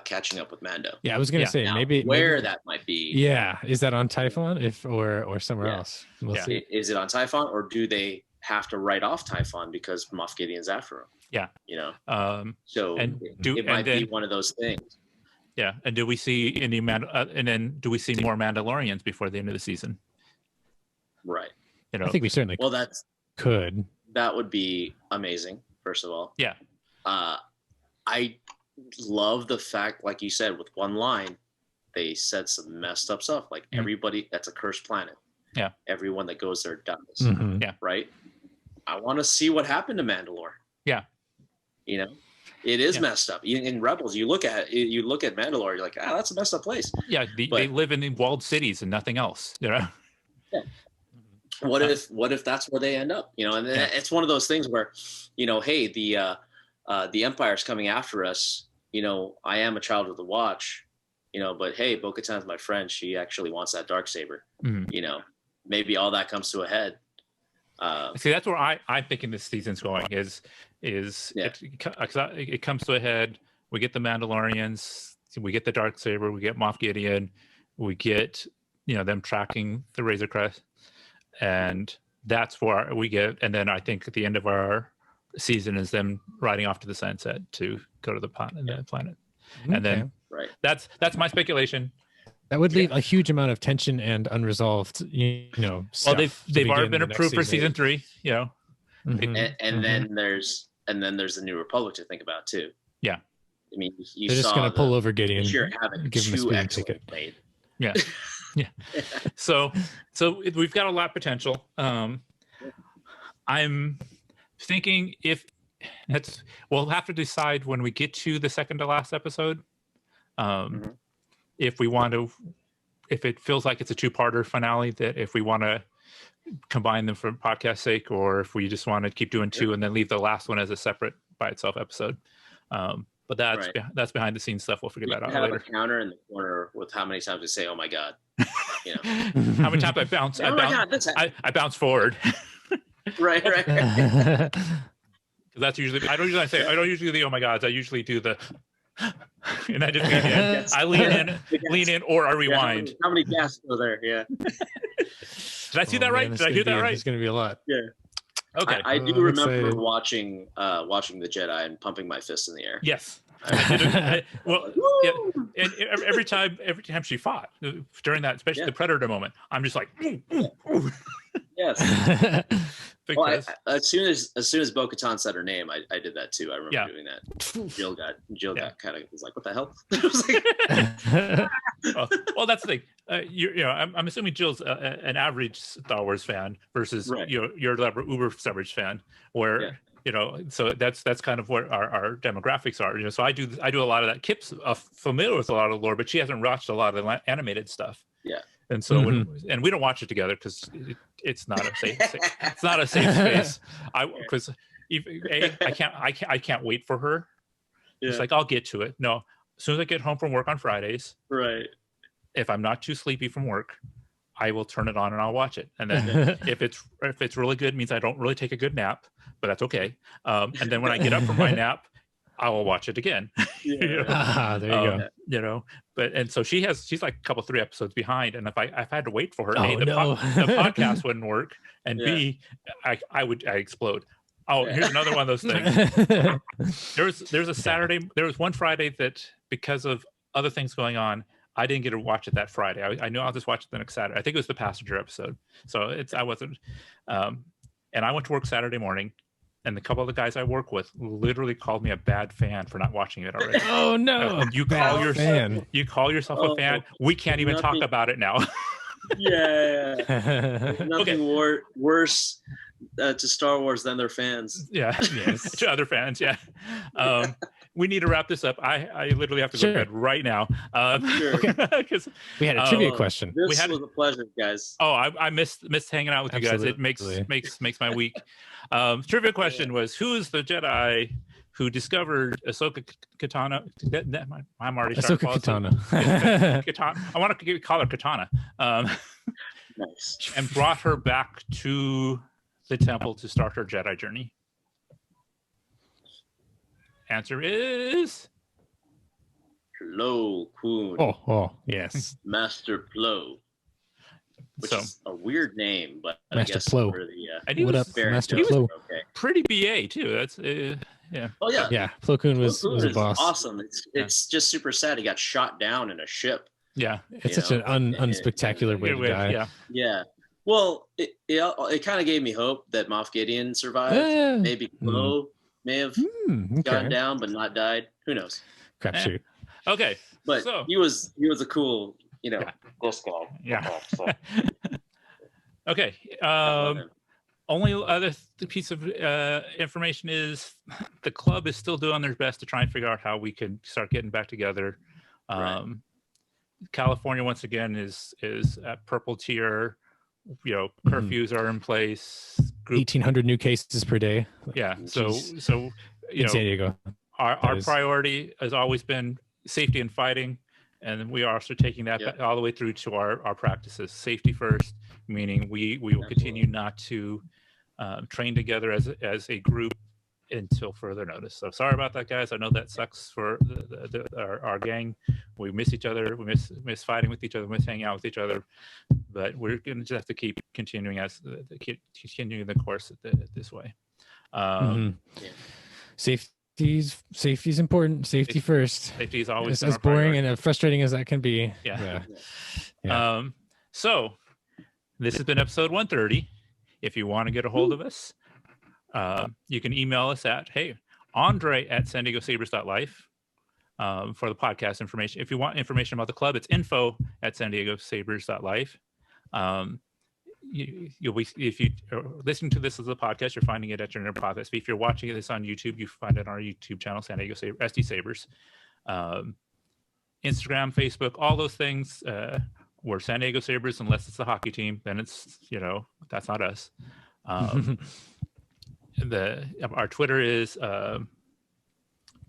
catching up with Mando. Yeah, I was going to say maybe that might be. Yeah, is that on Typhon or somewhere else? We'll see. Is it on Typhon, or do they have to write off Typhon because Moff Gideon's after him. Yeah. So it might be one of those things. Yeah. And do we see any and then do we see more Mandalorians before the end of the season? Right. I think we certainly could. That would be amazing, first of all. Yeah. I love the fact, like you said, with one line, they said some messed up stuff. Like everybody, that's a cursed planet. Yeah. Everyone that goes there dies. Mm-hmm. Yeah. Right. I want to see what happened to Mandalore. Yeah. It is messed up. In Rebels, you look at Mandalore, you're like, that's a messed up place. Yeah. They live in the walled cities and nothing else. Yeah. What if that's where they end up? And it's one of those things where, hey, the Empire's coming after us. I am a child of the Watch. But hey, Bo-Katan's my friend. She actually wants that Darksaber. Mm-hmm. Maybe all that comes to a head. See, that's where I'm thinking this season's going. It comes to a head. We get the Mandalorians. We get the Darksaber. We get Moff Gideon. We get them tracking the Razor Crest, and that's where we get. And then I think at the end of our season is them riding off to the sunset to go to the planet. Okay. And then that's my speculation. That would leave a huge amount of tension and unresolved, Well, they've already been approved for season 3, Mm-hmm. And then there's the New Republic to think about too. Yeah. I mean, they're just going to pull over Gideon, give him a speeding ticket. Made. Yeah. Yeah. So we've got a lot of potential. I'm thinking we'll have to decide when we get to the second to last episode. If it feels like it's a 2-parter finale, that if we want to combine them for podcast sake, or if we just want to keep doing 2 and then leave the last one as a separate by itself episode. But that's behind the scenes stuff. We'll figure that out later. Have a counter in the corner with how many times we say, "Oh my God," How many times I bounce? I bounce forward. Right. That's usually I don't usually do the "Oh my God." I usually do the. And I just I lean in, or I rewind. How many gas go there? Yeah. Did I see that right? Did I hear that right? It's going to be a lot. Yeah. Okay. I do remember watching the Jedi and pumping my fist in the air. Yes. And every time she fought during that, especially the Predator moment, I'm just like, ooh. Yes. Well, as soon as Bo-Katan said her name, I did that too. I remember doing that. Jill got kind of was like, "What the hell?" Well, that's the thing. I'm assuming Jill's an average Star Wars fan versus you're the uber Star Wars fan, where so that's kind of what our demographics are. So I do a lot of that. Kip's familiar with a lot of lore, but she hasn't watched a lot of the animated stuff. Yeah. And so and we don't watch it together because it's not a safe it's not a safe space. Because I can't wait for her. Yeah. It's like, I'll get to it. No, as soon as I get home from work on Fridays, right? If I'm not too sleepy from work, I will turn it on and I'll watch it. And then if it's really good, it means I don't really take a good nap, but that's okay. And then when I get up from my nap, I will watch it again. There you go. And so she's like a couple 3 episodes behind, and if I had to wait for her, the podcast wouldn't work, and B, I explode. Oh, here's another one of those things. There was one Friday that, because of other things going on, I didn't get to watch it that Friday. I knew I'll just watch it the next Saturday. I think it was the passenger episode. So I wasn't, and I went to work Saturday morning. And a couple of the guys I work with literally called me a bad fan for not watching it already. Oh no! You call yourself a fan. We can't even talk about it now. Nothing worse to Star Wars than their fans. Yeah, yes. To other fans. Yeah. We need to wrap this up. I literally have to go to bed right now. Because we had a trivia question. This was a pleasure, guys. Oh, I missed hanging out with you guys. It makes my week. Trivia question was, who is the Jedi who discovered Ahsoka Katana? I'm already Ahsoka Katana. Katana. I want to call her Katana. Nice. And brought her back to the temple to start her Jedi journey. Answer is Plo Koon. Oh, yes. Master Plo. Which is a weird name, but Master I guess Plo. for the And he what was up, Master Plo? Okay. Pretty BA too. That's yeah. Oh yeah. Yeah, Plo Koon was a boss. Awesome. It's just super sad. He got shot down in a ship. Yeah. It's such an unspectacular way to die. Yeah. Yeah. Well, it kind of gave me hope that Moff Gideon survived. Maybe Plo may have gone down but not died. Who knows? Crapshoot. Okay. But so, he was a cool, this guy. Yeah. Okay. Only other piece of information is the club is still doing their best to try and figure out how we can start getting back together. Right. California once again is at purple tier. Curfews are in place. 1,800 new cases per day. Yeah. So in San Diego, our priority has always been safety and fighting, and we are also taking that all the way through to our practices. Safety first, meaning we will continue not to train together as a group until further notice. So sorry about that, guys. I know that sucks for our gang. We miss each other. We miss fighting with each other. We miss hanging out with each other. But we're going to just have to keep continuing continuing the course this way. Safety's important. Safety first. Safety is always as boring and frustrating as that can be. Yeah. So this has been episode 130. If you want to get a hold of us, you can email us at Andre@SanDiegoSabers.life for the podcast information. If you want information about the club, it's info@SanDiegoSabers.life. You'll be, if you are listening to this as a podcast, you're finding it at your podcast. If you're watching this on YouTube, you find it on our YouTube channel, San Diego SD Sabers. Instagram, Facebook, all those things. We're San Diego Sabers, unless it's the hockey team. Then it's that's not us. Our Twitter is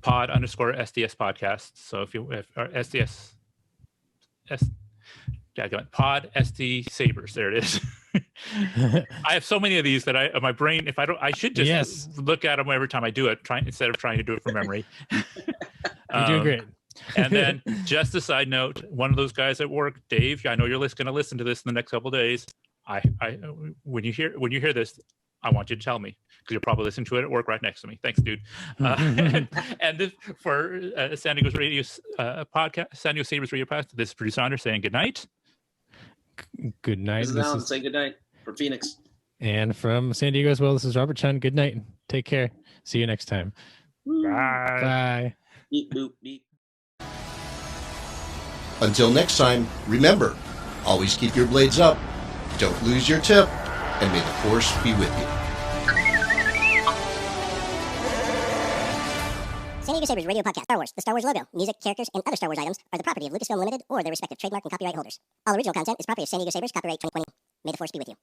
pod_SDS podcast. So if SDS pod SD Sabers, there it is. I have so many of these that my brain, I should just look at them every time I do it, instead of trying to do it from memory. You're doing great. And then, just a side note, one of those guys at work, Dave, I know you're going to listen to this in the next couple of days. When you hear this, I want you to tell me, because you're probably listening to it at work right next to me. Thanks, dude. And this, for San Diego's radio podcast, San Diego Sabers radio podcast, this is producer Anders saying good night. Good night. This is Alan saying good night from Phoenix. And from San Diego as well, this is Robert Chun. Good night. Take care. See you next time. Bye. Bye. Beep, boop, beep. Until next time, remember, always keep your blades up, don't lose your tip, and may the Force be with you. San Diego Sabers Radio Podcast. Star Wars. The Star Wars logo, music, characters, and other Star Wars items are the property of Lucasfilm Limited or their respective trademark and copyright holders. All original content is property of San Diego Sabers. Copyright 2020. May the Force be with you.